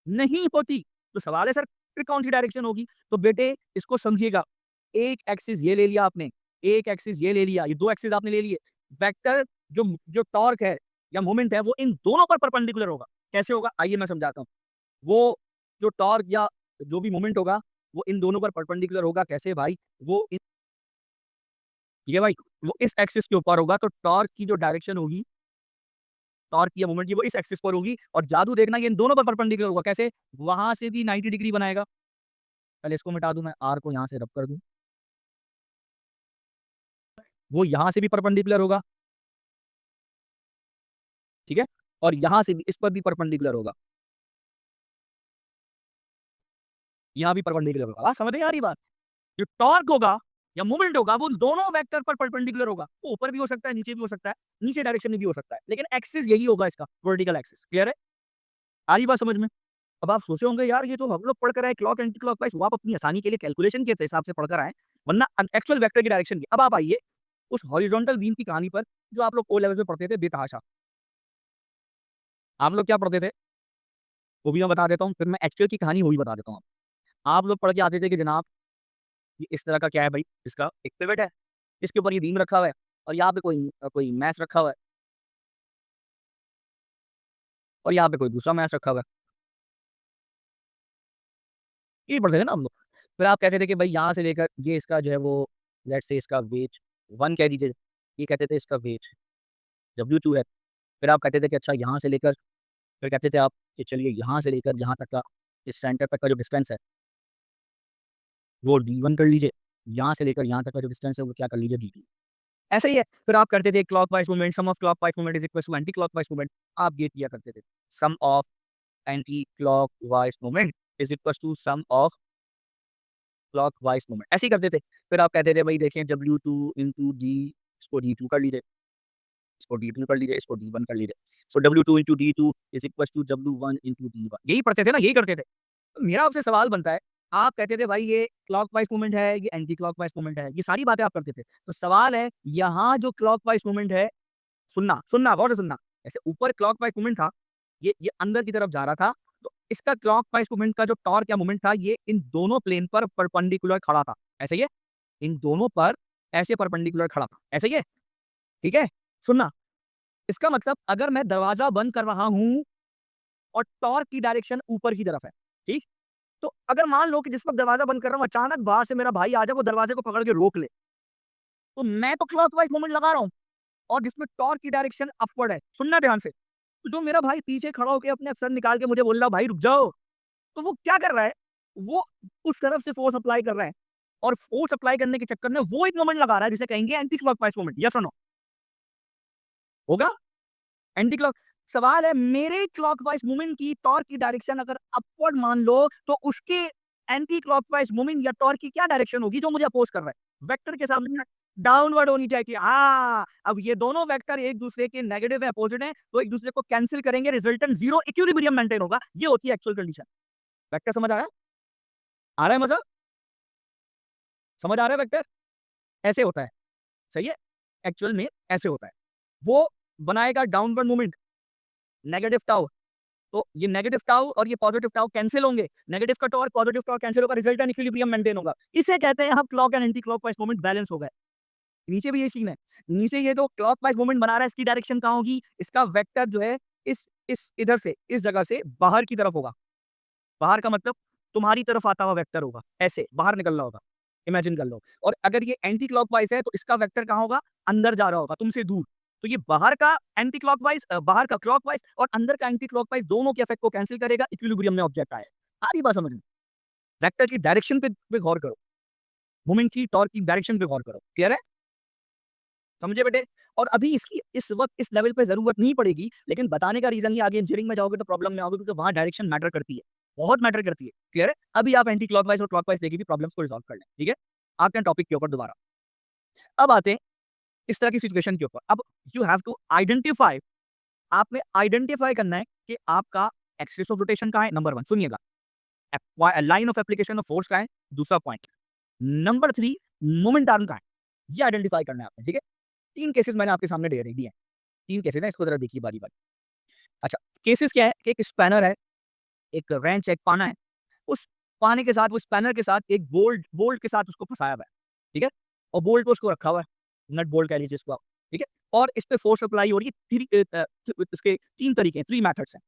नहीं होती। तो सवाल है सर फिर कौन-सी डायरेक्शन होगी? तो बेटे इसको समझिएगा, एक एक्सिस ये ले लिया आपने, एक एक्सिस ये ले लिया, ये 2 एक्सिस आपने ले लिए। वेक्टर जो जो टॉर्क है या मोमेंट है वो इन दोनों पर परपेंडिकुलर होगा। कैसे होगा? आइए मैं समझाता हूँ। वो जो टॉर्क या जो भी मोमेंट होगा, वो इन दोनों पर परपेंडिकुलर होगा। कैसे भाई? वो इन ठीक है भाई? वो इस एक्सिस के ऊपर होगा तो टॉर्क की जो डायरेक्शन होगी, टॉर्क या मोमेंट की वो इस एक्सिस पर होगी और जादू देखना ये इन दोनों पर परपेंडिकुलर होगा। कैसे? वहाँ से भी 90 डिग्री बनाएगा। पहले इसको मिटा दूँ मैं, R को यहाँ से रब कर दूँ। वो यहाँ से भी परपेंडिकुलर होगा, ठीक है? और यहाँ से भी इस पर भी परपेंडिकुलर होगा। यहाँ भी परपेंडिकुलर होगा। बात समझ में आ रही बात? जो टॉर्क होगा या मोमेंट होगा वो दोनों वेक्टर पर परपेंडिकुलर होगा। वो ऊपर भी हो सकता है, नीचे भी हो सकता है, नीचे डायरेक्शन में भी हो सकता है। लेकिन एक्सिस यही होगा इसका, वर्टिकल एक्सिस। क्लियर है? आ रही बात समझ में? अब आप सोचे होंगे यार ये तो हम लोग पढ़ कर आए क्लॉक एंटी क्लॉकवाइज, वो आप अपनी आसानी के लिए कैलकुलेशन के हिसाब से पढ़कर आए, वरना एक्चुअल वेक्टर की डायरेक्शन की। अब आप आइए उस हॉरिजॉन्टल बीम की कहानी पर जो आप लोग ओ लेवल में पढ़ते थे बेतहाशा। आप लोग क्या पढ़ते थे? वो भी मैं बता देता हूँ, फिर मैं एक्चुअल की कहानी वो भी बता देता हूँ। आप लोग पढ़ के आते थे कि जनाब ये इस तरह का क्या है भाई, इसका एक पिवट है, इसके ऊपर ये बीम रखा हुआ है और यहाँ पे कोई मैश रखा हुआ है और यहाँ पे कोई दूसरा मैश रखा हुआ है। ये पढ़ते थे ना हम लोग। फिर आप कहते थे कि भाई यहाँ से लेकर ये इसका जो है वो लेट्स से इसका वेट 1 कह दीजिए, ये कहते थे इसका वेट W2 है। फिर आप कहते थे कि अच्छा यहाँ से लेकर फिर कहते थे आप कि चलिए यहाँ से लेकर यहाँ तक का इस सेंटर तक का जो डिस्टेंस है वो D1 कर लीजिए। यहाँ से लेकर यहाँ तक का जो डिस्टेंस है वो क्या कर लीजिए D2। ऐसा ही है। फिर आप करते थे clockwise movement, sum of clockwise movement is equals to anti clockwise movement. आप ये किया करते थे। Sum of anti clockwise movement is equals to sum of clockwise movement. ऐसे ही करते थे। फिर आप कहते थे भई देखें W2 इंटू D इसको D2 कर लीजिए, इसको D2 कर लीजिए, इसको D1 कर लीजिए। So W2 into D2 is equals to W1 into D1। यही पढ़ते थे ना, यही करते थे। तो मेरा आपसे सवाल बनता है, आप कहते थे भाई ये क्लॉकवाइज़ मूवमेंट है, ये एंटी क्लॉकवाइज़ मूवमेंट है, ये सारी बातें आप करते थे। तो सवाल है यहाँ जो क्लॉकवाइज़ मूवमेंट है सुनना गौर से सुनना। ऐसे ऊपर क्लॉकवाइज़ मूवमेंट था, ये अंदर की तरफ जा रहा था, तो इसका क्लॉकवाइज़ मूवमेंट का जो टॉर्क या मूवमेंट था, ये इन दोनों प्लेन पर परपेंडिकुलर खड़ा था। ऐसा ही है? इन दोनों पर ऐसे परपेंडिकुलर खड़ा था। ऐसा ही है? ठीक है? सुनना, इसका मतलब अगर मैं दरवाज़ा बंद कर रहा हूँ और टॉर्क की डायरेक्शन ऊपर की तरफ है, ठीक? तो अगर मान लो कि जिस वक़्त दरवाज़ा बंद कर रहा हूँ, अचानक बाहर से मेरा भाई आ जाए, वो दरवाज़े को पकड़ के रोक ले, तो मैं तो क्लॉकवाइज़ मूवमेंट लगा रहा हूँ और जिसमें टॉर्क की डायरेक्शन अपवर्ड है। सुनना ध्यान से। तो जो मेरा भाई पीछे खड़ा होके अपने सर निकाल के मुझे बोल रहा है, "भाई रुक जाओ।" तो वो क्या कर रहा है? वो उस तरफ से फ़ोर्स अप्लाई कर रहा है और फ़ोर्स अप्लाई करने के चक्कर में वो एक मोमेंट लगा रहा है जिसे कहेंगे एंटी क्लॉकवाइज़ मोमेंट। येस और नो? होगा? एंटी क्लॉक सवाल है मेरे क्लॉकवाइज़ मूवमेंट की टॉर्क की डायरेक्शन अगर अपवर्ड मान लो, तो उसके एंटी क्लॉकवाइज़ मूवमेंट या टॉर्क की क्या डायरेक्शन होगी जो मुझे अपोज़ कर रहा है? वेक्टर के सामने डाउनवर्ड होनी चाहिए। हाँ, अब ये दोनों वेक्टर एक-दूसरे के नेगेटिव है, अपोज़िट हैं, तो एक-दूसरे को कैंसल करेंगे, रिजल्टेंट 0 इक्विलिब्रियम मेंटेन होगा। ये होती है एक्चुअल कंडीशन। वेक्टर समझ आया? आ रहा है मज़ा? समझ आ रहा है वेक्टर? ऐसे होता है, सही है? एक्चुअल में ऐसे होता है। वो बनाएगा डाउनवर्ड मूवमेंट, नेगेटिव टाउ तो ये नेगेटिव टाउ और ये पॉजिटिव टाउ कैंसल होंगे। नेगेटिव का टॉर्क, पॉजिटिव टॉर्क कैंसल होगा, रिजल्टेंट इक्विलिब्रियम मेंटेन होगा। इसे कहते हैं हम clock and anti clockwise movement balance हो गए। नीचे भी यही सीन है। नीचे ये जो क्लॉकवाइज़ मूवमेंट बना रहा है इसकी डायरेक्शन कहाँ होगी? इसका वेक्टर जो है इस इधर से, इस जगह से बाहर की तरफ होगा। बाहर का मतलब तुम्हारी तरफ आता हुआ वेक्टर होगा, ऐसे बाहर निकल रहा होगा। इमेजिन कर लो और अगर ये एंटी क्लॉकवाइज़ है तो इसका वेक्टर कहाँ होगा? अंदर जा रहा होगा, तुमसे दूर। तो ये बाहर का एंटी क्लॉकवाइज़ बाहर का क्लॉकवाइज़ और अंदर का एंटी क्लॉकवाइज़ दोनों के इफेक्ट को कैंसल करेगा, इक्विलिब्रियम में ऑब्जेक्ट आए। आ रही बात समझ में? वेक्टर की डायरेक्शन पे गौर करो, मोमेंट की, टॉर्क की डायरेक्शन पे गौर करो। क्लियर है? समझे बेटे? और अभी इसकी इस वक़्त इस लेवल पे ज़रूरत नहीं पड़ेगी, लेकिन बताने का रीज़न ये आगे इंजीनियरिंग में जाओगे तो प्रॉब्लम में आओगे क्योंकि वहाँ डायरेक्शन मैटर करती है। बहुत मैटर करती है। क्लियर है? अभी आप एंटी क्लॉकवाइज और क्लॉकवाइज लेके भी प्रॉब्लम्स को रिजॉल्व कर लें। ठीक है? आते हैं टॉपिक के ऊपर दोबारा। अब आते हैं इस तरह की सिचुएशन के ऊपर। अब यू हैव टू आइडेंटिफाई, आपने आइडेंटिफाई करना है कि आपका एक्सिस ऑफ रोटेशन कहाँ है। नंबर 1 सुनिएगा, line of application of force कहाँ है, दूसरा पॉइंट। नंबर 3 मोमेंट आर्म कहाँ है, ये आइडेंटिफाई करना है आपने। ठीक है? 3 केसेस मैंने आपके सामने दे दिए हैं। 3 केसेस हैं, इसको जरा देखिए बारी-बारी। अच्छा, केसेस क्या है कि एक स्पैनर है, एक रेंच है, एक पाना है। उस पाने के साथ, वो स्पैनर के साथ एक बोल्ट बोल्ट के साथ उसको फँसाया हुआ है। ठीक है? और बोल्ट पे उसको रखा हुआ है, नट बोल्ट कह लीजिए इसको आप। ठीक है? और इस पे फोर्स अप्लाई हो रही है। इसके 3 तरीके हैं, 3 मेथड्स हैं।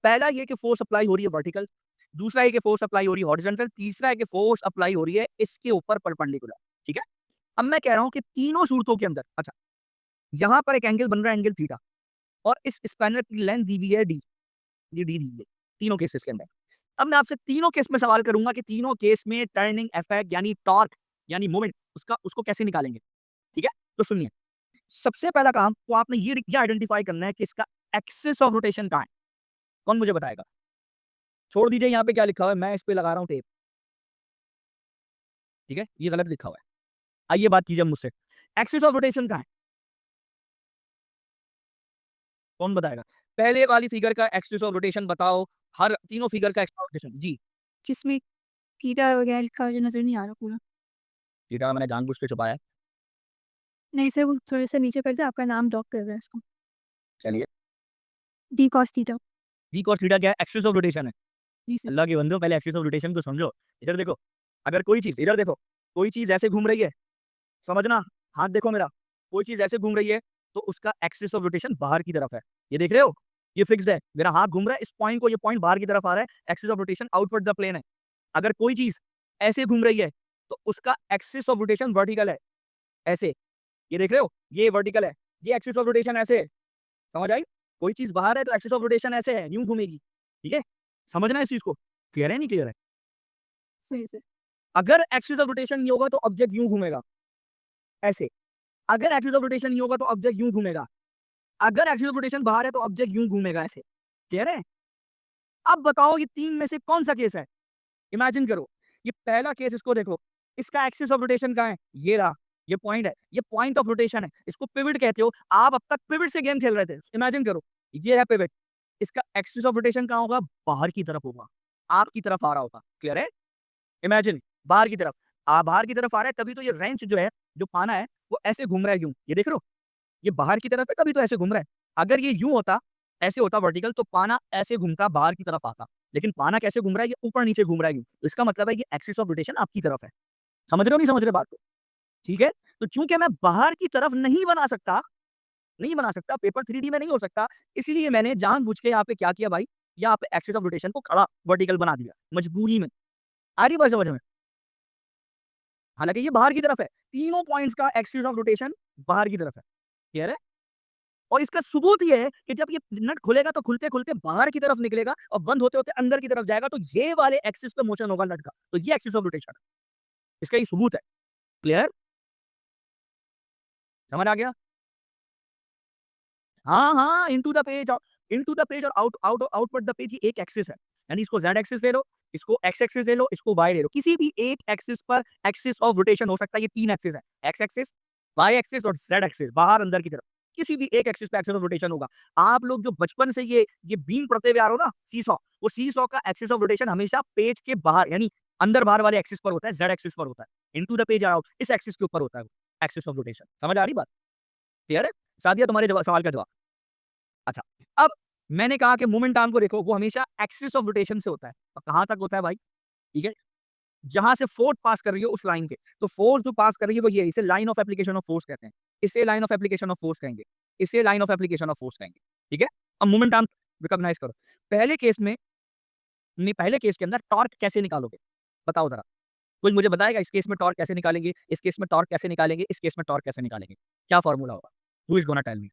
पहला ये कि फोर्स अप्लाई हो रही है वर्टिकल, दूसरा है कि फोर्स अप्लाई हो रही है हॉरिजॉन्टल, तीसरा है कि फोर्स अप्लाई हो रही है इसके ऊपर परपेंडिकुलर। ठीक है? अब मैं कह रहा हूँ कि तीनों सूरतों के अंदर, अच्छा, यहाँ पर एक एंगल बन रहा है, एंगल थीटा, और इस स्पैनर की लेंथ दी हुई है डी, ये डी दी हुई है, तीनों केसेस के अंदर। अब मैं आपसे तीनों केस में सवाल करूँगा कि तीनों केस में टर्निंग इफेक्ट यानी टॉर्क यानी मोमेंट उसको कैसे निकालेंगे? ठीक है? तो सुनिए, सबसे पहला काम तो आपने ये आइडेंटिफाई करना है कि इसका एक्सिस ऑफ रोटेशन कहाँ है? कौन मुझे बताएगा? छोड़ दीजिए यहाँ पे क्या लिखा हुआ है, मैं इस पे लगा रहा हूँ टेप। ठीक है? ये गलत लिखा हुआ है। आइए बात कीजिए मुझसे। एक्सिस ऑफ रोटेशन कहाँ है? कौन बताएगा? पहले वाली फिगर का एक्सिस ऑफ रोटेशन बताओ, हर तीनों फिगर का एक्सिस ऑफ रोटेशन। जी, जिसमें थीटा वगैरह लिखा हुआ है, जो नज़र नहीं आ रहा पूरा। थीटा मैंने जानबूझ के छुपाया है। नहीं सर, वो थोड़े से नीचे कर दे, आपका नाम ड्रॉप कर रहा है इसको। चलिए, d cos theta. V cos theta क्या है? एक्सिस ऑफ रोटेशन है। जी सर। अल्लाह के बंदो, पहले एक्सिस ऑफ रोटेशन को समझो। इधर देखो, अगर कोई चीज़, इधर देखो, कोई चीज़ ऐसे घूम रही है, समझना, हाथ देखो मेरा, कोई चीज़ ऐसे घूम रही है, तो उसका एक्सिस ऑफ रोटेशन बाहर की तरफ है। ये देख रहे हो? ये फिक्स्ड है। मेरा हाथ घूम रहा है, इस पॉइंट को, ये पॉइंट बाहर की तरफ आ रहा है, axis of rotation outward the plane है। अगर कोई चीज़ ऐसे घूम रही है, तो उसका एक्सिस ऑफ रोटेशन वर्टिकल है, ऐसे। ये देख रहे हो? ये वर्टिकल है, ये एक्सिस ऑफ रोटेशन ऐसे है। समझ आई? कोई चीज़ बाहर है तो एक्सिस ऑफ रोटेशन ऐसे है, यूँ घूमेगी। ठीक है? समझना है इस चीज़ को। क्लियर है, नहीं क्लियर है? सही सर। अगर एक्सिस ऑफ रोटेशन नहीं होगा तो ऑब्जेक्ट यूँ घूमेगा, ऐसे। अगर एक्सिस ऑफ रोटेशन नहीं होगा तो ऑब्जेक्ट यूँ घूमेगा। अगर एक्सिस ऑफ रोटेशन बाहर है तो ऑब्जेक्ट यूँ घूमेगा, ऐसे। क्लियर है? अब बताओ ये 3 में से कौन-सा केस है? इमेजिन करो, ये पहला केस, इसको देखो, इसका एक्सिस ऑफ रोटेशन कहाँ है? ये रहा, ये पॉइंट है, ये पॉइंट ऑफ रोटेशन है, इसको पिवट कहते हो। आप अब तक पिवट से गेम खेल रहे थे, इमेजिन करो, ये है पिवट, इसका एक्सिस ऑफ रोटेशन कहाँ होगा? बाहर की तरफ होगा, आपकी तरफ आ रहा होगा। क्लियर है? इमेजिन, बाहर की तरफ, बाहर की तरफ आ रहा है, तभी तो ये रेंच जो है, जो पाना है, वो ऐसे घूम रहा है यूँ, ये देख रहे हो? ये बाहर की तरफ है, तभी तो ऐसे घूम रहा है। अगर ये यूँ होता, ऐसे होता वर्टिकल, तो पाना ऐसे घूमता, बाहर की तरफ आता। लेकिन पाना कैसे घूम रहा है? ये ऊपर-नीचे घूम रहा है यूँ। तो इसका मतलब है ये एक्सिस ऑफ रोटेशन आपकी तरफ है। समझ रहे हो, नहीं समझ रहे बात को? ठीक है? तो चूँकि मैं बाहर की तरफ नहीं बना सकता, पेपर 3D में नहीं हो सकता, इसलिए मैंने जानबूझ के यहाँ पे क्या किया भाई, यहाँ पे एक्सिस ऑफ रोटेशन को खड़ा वर्टिकल बना दिया, मजबूरी में। आ रही है बात समझ में? हालाँकि ये बाहर की तरफ है। तीनों पॉइंट्स का एक्सिस ऑफ रोटेशन बाहर की तरफ है। क्लियर है? और इसका सबूत ये है कि जब ये नट खुलेगा तो खुलते-खुलते बाहर की तरफ निकलेगा और बंद होते-होते अंदर की तरफ जाएगा, तो ये वाले एक्सिस पे मोशन होगा नट का। तो ये एक्सिस ऑफ रोटेशन है। इसका ये सबूत है। क्लियर? समझ आ गया? हाँ, हाँ, इंटू द पेज और आउटवर्ड द पेज, ये एक एक्सिस है। यानी इसको ज़ेड एक्सिस ले लो, इसको एक्स एक्सिस ले लो, इसको वाई ले लो। किसी भी एक एक्सिस पर एक्सिस ऑफ रोटेशन हो सकता है। ये 3 एक्सिस है। एक्स एक्सिस, वाई एक्सिस और ज़ेड एक्सिस, बाहर अंदर की तरफ। किसी भी एक एक्सिस पे एक्सिस ऑफ रोटेशन होगा। आप लोग जो बचपन से ये बीम पढ़ते हुए आ रहे हो ना, सीसॉ, वो सीसॉ का एक्सिस ऑफ रोटेशन हमेशा पेज के बाहर यानी अंदर-बाहर वाले एक्सिस पर होता है, ज़ेड एक्सिस पर होता है। इंटू द पेज और आउट, इस एक्सिस के ऊपर होता है वो, एक्सिस ऑफ रोटेशन। समझ आ रही बात? क्लियर है? सादिया, तुम्हारे सवाल का जवाब। अच्छा, अब मैंने कहा कि मोमेंट आर्म को देखो, वो हमेशा एक्सिस ऑफ रोटेशन से होता है। और कहाँ तक होता है भाई? ठीक है? जहाँ से फोर्स पास कर रही है उस लाइन के। तो फोर्स जो पास कर रही है वो ये है, इसे line of application of force कहते हैं। इसे line of application of force कहेंगे। इसे line of application of force कहेंगे। ठीक है? अब मोमेंट आर्म रिकॉग्नाइज़ करो। पहले केस में पहले केस के अंदर टॉर्क कैसे निकालोगे? बताओ ज़रा। कोई मुझे बताएगा इस केस में टॉर्क कैसे निकालेंगे? इस केस में टॉर्क कैसे निकालेंगे? इस केस में टॉर्क कैसे निकालेंगे? क्या फॉर्मूला होगा? Who is gonna tell me?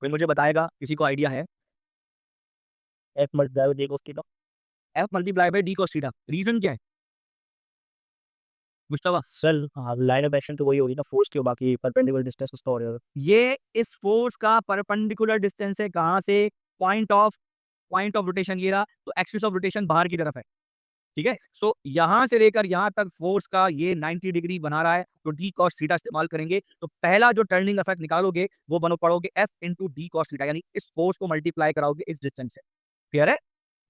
कोई मुझे बताएगा? किसी को आइडिया है? F multiply by d cos theta. F multiply by d cos theta. Reason क्या है? मुश्तबा? सर लाइन ऑफ एक्शन तो वही होगी ना, फोर्स की, बाकी परपेंडिकुलर डिस्टेंस उसका और ये इस फोर्स का परपेंडिकुलर डिस्टेंस है कहाँ से? Point of point of rotation ये रहा, तो एक्सिस ऑफ रोटेशन बाहर की तरफ है, ठीक है। सो यहाँ से लेकर यहाँ तक फोर्स का ये 90 डिग्री बना रहा है, तो डी कॉस थीटा इस्तेमाल करेंगे। तो पहला जो टर्निंग इफेक्ट निकालोगे वो बनो पड़ोगे F into D cos theta, यानी इस फोर्स को मल्टीप्लाई कराओगे इस डिस्टेंस से, क्लियर है।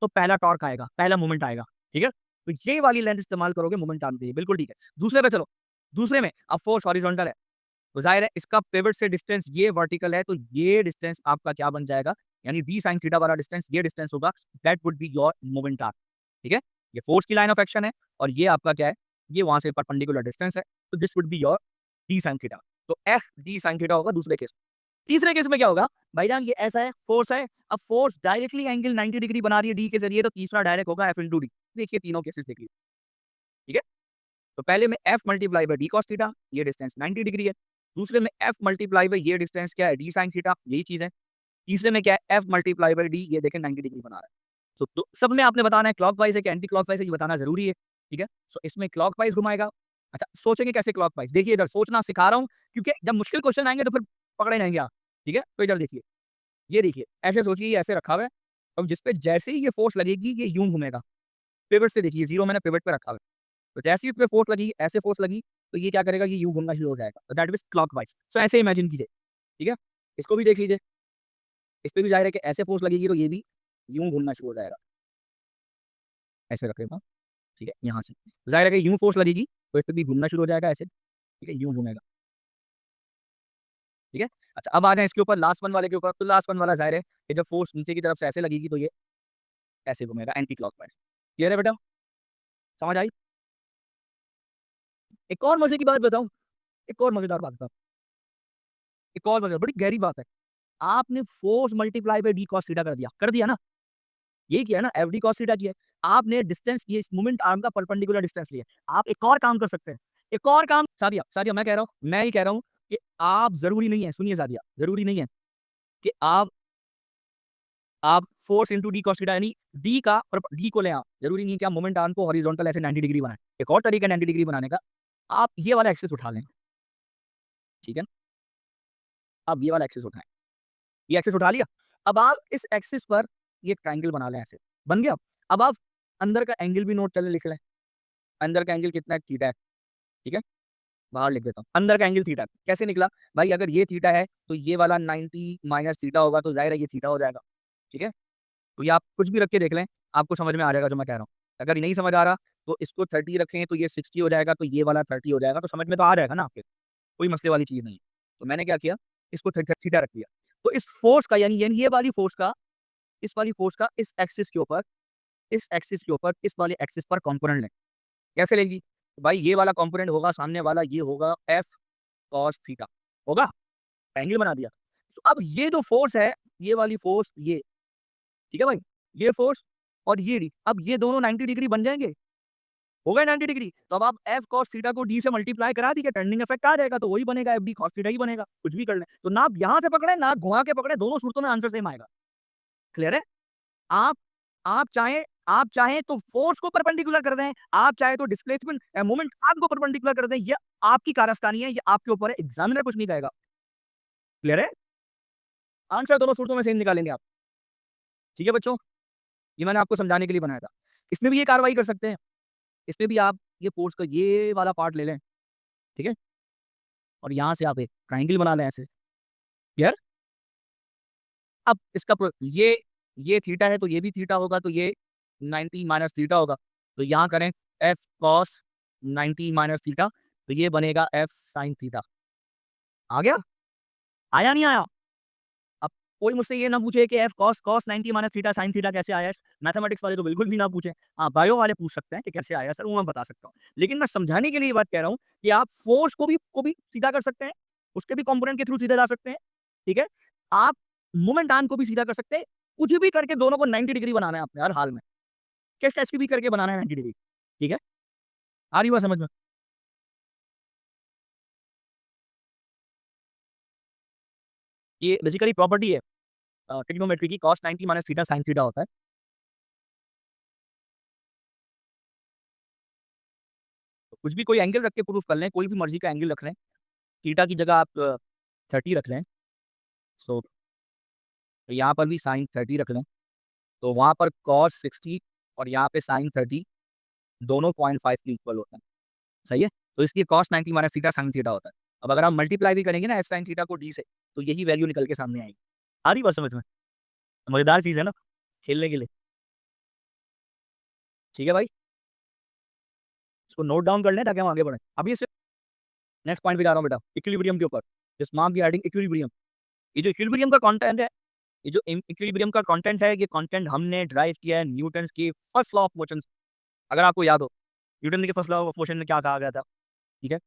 तो पहला टॉर्क आएगा, पहला मोमेंट आएगा, ठीक है। तो ये वाली लेंथ इस्तेमाल करोगे मोमेंट आने के लिए, बिल्कुल ठीक है। दूसरे पे चलो, दूसरे में अब फोर्स हॉरिजॉन्टल है, तो जाहिर है इसका पिवट से डिस्टेंस ये वर्टिकल है, तो ये डिस्टेंस आपका क्या बन जाएगा, यानी डी साइन थीटा वाला डिस्टेंस ये डिस्टेंस होगा, that would be your moment arc, ठीक है। ये फोर्स की लाइन ऑफ एक्शन है और ये आपका क्या है, ये वहां से परपेंडिकुलर डिस्टेंस है, तो this would be your D sine theta. तो एफ डी साइन थीटा होगा दूसरे केस में। तीसरे केस में क्या होगा भाईजान, ये ऐसा है, फोर्स है, अब फोर्स डायरेक्टली एंगल 90 डिग्री बना रही है डी के जरिए, तो तीसरा डायरेक्ट होगा एफ इंटू डी। देखिए तीनों केसेस देखिए, ठीक है। तो पहले में F multiply by D cos theta, ये डिस्टेंस 90 डिग्री है। दूसरे में एफ मल्टीप्लाई बाई ये डिस्टेंस क्या है, डी साइन थीटा, यही चीज है। तीसरे में क्या है, एफ मल्टीप्लाई बाई डी, ये देखें 90 डिग्री बना रहा है। तो सब में आपने बताना है क्लॉकवाइज है कि एंटी क्लॉकवाइज है, ये बताना जरूरी है, ठीक है। सो इसमें क्लॉकवाइज घुमाएगा। अच्छा सोचेंगे कैसे क्लॉकवाइज, देखिए इधर सोचना सिखा रहा हूँ, क्योंकि जब मुश्किल क्वेश्चन आएंगे तो फिर पकड़े रहेंगे आप, ठीक है। तो इधर देखिए, ये देखिए ऐसे सोचिए, ये ऐसे रखा हुआ है, अब जिसपे जैसे ही ये फोर्स लगेगी ये यूं घूमेगा, पिवट से देखिए, जीरो मैंने पिवट पे रखा हुआ है, तो जैसे ही इस पे फोर्स लगी, ऐसे फोर्स लगी, तो ये क्या करेगा, ये यूं घूमना शुरू हो जाएगा, तो दैट मींस क्लॉकवाइज। सो ऐसे इमेजिन कीजिए, ठीक है। इसको भी देख लीजिए, इस पे भी जाहिर है कि ऐसे फोर्स लगेगी तो ये भी यूं घूमना शुरू हो जाएगा, ऐसे रखेगा, ठीक है, यहाँ से तो जाहिर है कि यूं फोर्स लगेगी तो इस पे भी घूमना शुरू हो जाएगा ऐसे, ठीक है, यूं घूमेगा, ठीक है। अच्छा अब आ जाए इसके ऊपर लास्ट वन वाले के ऊपर, तो लास्ट वन वाला जाहिर है कि जब फोर्स नीचे की तरफ से ऐसे लगेगी तो ये ऐसे घूमेगा, एंटी क्लॉकवाइज। क्लियर है बेटा, समझ आई। एक और मजे की बात बताऊं, एक और मजेदार बात बताऊं, एक और मजेदार, बड़ी गहरी बात है। आपने force multiply by D cos theta कर दिया ना, यही किया ना, एफ डी कॉस थीटा किया। आपने डिस्टेंस ये मोमेंट आर्म का परपेंडिकुलर डिस्टेंस लिया। आप एक और काम कर सकते हैं, एक और काम, सादिया सादिया मैं कह रहा हूं, मैं ही कह रहा हूं कि आप जरूरी नहीं है, सुनिए सादिया, जरूरी नहीं है कि आप force into D cos theta यानी डी का डी को ले आओ, जरूरी नहीं है कि आप मोमेंट आर्म को हॉरिजॉन्टल ऐसे 90 डिग्री बनाएं। एक और तरीका 90 डिग्री बनाने का, आप ये वाला एक्सिस उठा लें, ठीक है। आप ये वाला एक्सिस उठाएं, ये एक्सिस उठा लिया। अब आप इस एक्सिस पर ये ट्रायंगल बना लें, ऐसे बन गया। अब आप अंदर का एंगल भी नोट चले लिख लें, अंदर का एंगल कितना है, थीटा है, ठीक है। बाहर लिख देता हूँ, अंदर का एंगल थीटा है। कैसे निकला भाई, अगर ये थीटा है तो ये वाला 90 माइनस थीटा होगा, तो जाहिर है ये थीटा हो जाएगा, ठीक है। तो ये आप कुछ भी रख के देख लें, आपको समझ में आ जाएगा जो मैं कह रहा हूँ। अगर नहीं समझ आ रहा तो इसको 30 रखें तो ये 60 हो जाएगा, तो ये वाला 30 हो जाएगा, तो समझ में तो आ जाएगा ना आपके, कोई मसले वाली चीज़ नहीं है। तो मैंने क्या किया, इसको थीटा रख दिया। तो इस फोर्स का यानी ये वाली फोर्स का, इस वाली फोर्स का इस एक्सिस के ऊपर, इस एक्सिस के ऊपर इस वाले एक्सिस पर कंपोनेंट लें। कैसे लेंगी भाई, ये वाला कंपोनेंट होगा सामने वाला, ये होगा एफ कॉस थीटा, होगा, एंगल बना दिया। तो अब ये जो फोर्स है, ये वाली फोर्स, ये ठीक है भाई, ये फोर्स और ये डी, अब ये दोनों 90 डिग्री बन जाएंगे, हो गए 90 डिग्री। तो अब आप एफ कॉस थीटा को डी से मल्टीप्लाई करा दीजिए, टर्निंग इफेक्ट आ जाएगा, तो वही बनेगा एफ डी कॉस थीटा ही बनेगा, कुछ भी कर लें। तो ना आप यहाँ से पकड़े ना घुमा के पकड़े, दोनों सूरतों में आंसर सेम आएगा। क्लियर है। आप आप चाहें तो फोर्स को परपेंडिकुलर कर दें, आप चाहे तो डिस्प्लेसमेंट मोमेंट आर्म को परपेंडिकुलर कर दें, ये आपकी कारस्तानी है, ये आपके ऊपर है, एग्जामिनर कुछ नहीं कहेगा। क्लियर है, आंसर दोनों सूरतों में सेम निकालेंगे आप, ठीक है बच्चों। ये मैंने आपको समझाने के लिए बनाया था। इसमें भी ये कार्रवाई कर सकते हैं, इसमें भी आप ये फोर्स का ये वाला पार्ट ले लें, ठीक है, और यहां से आप एक ट्राइंगल बना लें ऐसे। क्लियर। अब इसका ये थीटा है तो ये भी थीटा होगा, तो ये 90 माइनस थीटा होगा, तो यहाँ करें एफ कॉस 90 माइनस थीटा, तो ये बनेगा एफ साइन थीटा। आ गया, आया नहीं आया। अब कोई मुझसे ये ना पूछे कि F cos cos 90 minus theta sine theta कैसे आया, मैथमेटिक्स वाले तो बिल्कुल भी ना पूछे। हाँ बायो वाले पूछ सकते हैं कि कैसे आया सर, वो मैं बता सकता हूँ, लेकिन मैं समझाने के लिए ये बात कह रहा हूँ कि आप फोर्स को भी सीधा कर सकते हैं, उसके भी कंपोनेंट के थ्रू सीधा जा सकते हैं, ठीक है। आप मोमेंट आर्म को भी सीधा कर सकते हैं, कुछ भी करके दोनों को 90 डिग्री बनाना है आपने हर हाल में, कैसे भी करके बनाना है 90 डिग्री, ठीक है। आ रही बात समझ में। ये बेसिकली प्रॉपर्टी है ट्रिग्नोमेट्री की, cos 90 minus theta sin theta होता है। तो कुछ भी कोई एंगल रख के प्रूफ कर लें, कोई भी मर्जी का एंगल रख लें, थीटा की जगह आप 30 रख लें, सो यहाँ पर भी sin 30 रख लें, तो वहाँ पर cos 60 और यहाँ पे sin 30 दोनों 0.5 के इक्वल होता है। सही है? तो इसलिए cos 90 minus theta sin theta होता है। अब अगर आप मल्टीप्लाई भी करेंगे ना f sin थीटा को d से, तो यही वैल्यू निकल के सामने आएगी। आ रही बात समझ में? मज़ेदार चीज़ है ना, खेलने के लिए। ठीक है भाई? इसको नोट डाउन कर लें ताकि हम आगे बढ़ें। अभी इससे नेक्स्ट पॉइंट पे जा रहा हूँ बेटा, इक्विलिब्रियम के ऊपर। Just mark the heading equilibrium. ये जो इक्विलिब्रियम का कंटेंट है, ये जो इक्विलिब्रियम का कंटेंट है, ये कंटेंट हमने ड्राइव किया है न्यूटन्स की फर्स्ट लॉ ऑफ मोशन से। अगर आपको याद हो, न्यूटन के फर्स्ट लॉ ऑफ मोशन में क्या कहा गया था? ठीक है?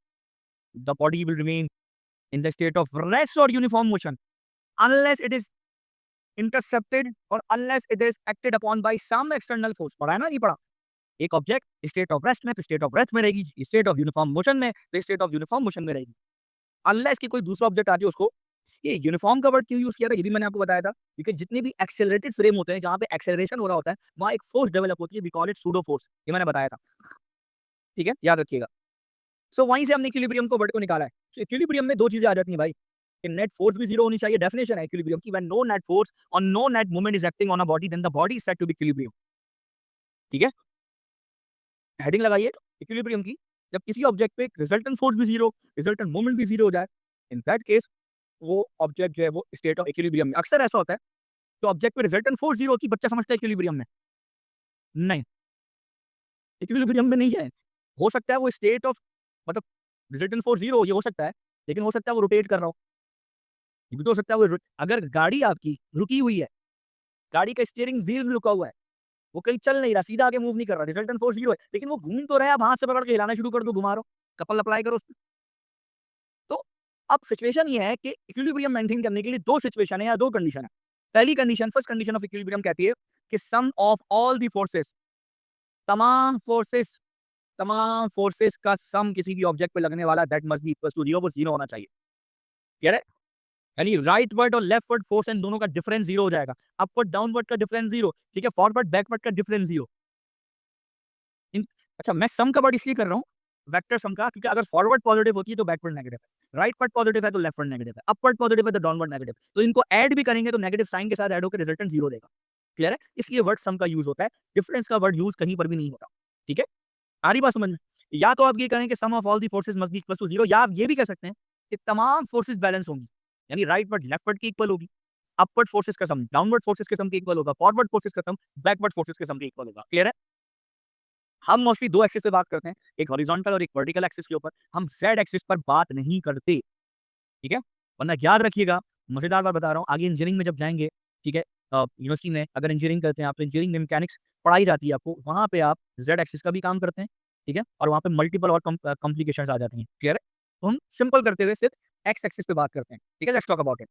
The body will remain in the state of rest और uniform motion unless it is intercepted और unless it is acted upon by some external force. पढ़ा है ना, नहीं पढ़ा? एक ऑब्जेक्ट स्टेट ऑफ रेस्ट में तो स्टेट ऑफ रेस्ट में रहेगी, स्टेट ऑफ यूनिफॉर्म मोशन में तो स्टेट ऑफ यूनिफॉर्म मोशन में रहेगी, अनलेस कि कोई दूसरा ऑब्जेक्ट आ जाए उसको। ये यूनिफॉर्म का वर्ड क्यों यूज किया था, ये भी मैंने आपको बताया था, क्योंकि जितने भी एक्सेलरेटेड फ्रेम होते हैं, जहां पे एक्सेलरेशन हो रहा होता है, वहां एक फोर्स डेवलप होती है, we call it pseudo force. ये मैंने बताया था। ठीक है, याद रखिएगा। सो वहीं से हमने इक्विलिब्रियम को वर्ड को निकाला है। तो इक्विलिब्रियम में दो चीजें आ जाती हैं भाई, कि नेट फोर्स भी जीरो होनी चाहिए। डेफिनेशन है इक्विलिब्रियम की, व्हेन नो नेट फोर्स और no net moment is acting on a body, then the body is said to be equilibrium. ठीक है, हेडिंग लगाइए इक्विलिब्रियम की। जब किसी ऑब्जेक्ट पे रिजल्टेंट फोर्स भी जीरो, रिजल्टेंट मोमेंट भी जीरो हो जाए, इन दैट केस वो ऑब्जेक्ट जो है वो स्टेट ऑफ इक्विलिब्रियम में। अक्सर ऐसा होता है तो ऑब्जेक्ट पे रिजल्टेंट फोर्स जीरो होती है, बच्चा समझता है इक्विलिब्रियम में। नहीं, इक्विलिब्रियम में नहीं है। हो सकता है वो स्टेट ऑफ, मतलब रिजल्टेंट फोर्स जीरो ये हो सकता है, लेकिन हो सकता है वो रोटेट कर रहा हो। ये भी तो हो सकता है वो अगर गाड़ी आपकी रुकी हुई है, गाड़ी का स्टीयरिंग व्हील रुका हुआ है, वो कहीं चल नहीं रहा, सीधा आगे मूव नहीं कर रहा, रिजल्टेंट फोर्स जीरो है, लेकिन वो घूम तो रहा है, आप हाथ से पकड़ के हिलाना शुरू कर दो, घुमा रहो, कपल अप्लाई करो उसपे। तो अब सिचुएशन ये है कि इक्विलिब्रियम मेंटेन करने के लिए दो सिचुएशन है या दो कंडीशन है। पहली condition, first condition of equilibrium कहती है कि sum of all the forces, तमाम फोर्सेस, तमाम फोर्सेस का सम किसी भी ऑब्जेक्ट पे लगने वाला, that must be equal to zero, वो जीरो होना चाहिए। क्लियर है? यानी राइट वर्ड और लेफ्ट वर्ड फोर्स इन दोनों का डिफरेंस जीरो हो जाएगा। अपवर्ड डाउनवर्ड का डिफरेंस जीरो, ठीक है, फॉरवर्ड बैकवर्ड का डिफरेंस जीरो। अच्छा, मैं सम का वर्ड इसलिए कर रहा हूँ, वेक्टर सम का, क्योंकि अगर फॉरवर्ड पॉजिटिव होती है तो बैकवर्ड नेगेटिव है, राइट वर्ड पॉजिटिव है तो लेफ्ट वर्ड नेगेटिव है, अपवर्ड पॉजिटिव है तो डाउनवर्ड नेगेटिव। तो इनको ऐड भी करेंगे तो नेगेटिव साइन के साथ ऐड होकर रिजल्टेंट जीरो देगा। क्लियर है? इसलिए वर्ड सम का यूज होता है, डिफरेंस का वर्ड यूज कहीं पर भी नहीं होता। ठीक है, आ रही बात समझ में? या तो आप ये करें कि sum of all the forces must be equal to zero, या आप ये भी कह सकते हैं कि तमाम फोर्सेस बैलेंस होंगी, यानी राइट वर्ड लेफ्ट वर्ड की इक्वल होगी, अपवर्ड फोर्सेस का सम डाउनवर्ड फोर्सेस के सम के इक्वल होगा, फॉरवर्ड फोर्सेस का सम बैकवर्ड फोर्सेस के सम के इक्वल होगा। क्लियर है? हम मोस्टली दो एक्सिस पे बात करते हैं, एक हॉरिजॉन्टल और एक वर्टिकल एक्सिस के ऊपर। हम जेड एक्सिस पर बात नहीं करते। ठीक है, वरना याद रखिएगा, मजेदार बात बता रहा हूँ, आगे इंजीनियरिंग में जब जाएंगे, ठीक है, यूनिवर्सिटी में अगर इंजीनियरिंग करते हैं आप, तो इंजीनियरिंग में मैकेनिक्स पढ़ाई जाती है आपको, वहाँ पे आप जेड एक्सिस का भी काम करते हैं। ठीक है, और वहाँ पे मल्टीपल और कॉम्प्लिकेशन आ जाती हैं। क्लियर है? तो हम सिंपल करते हुए सिर्फ एक्स एक्सिस पे बात करते हैं। ठीक है, let's talk about it.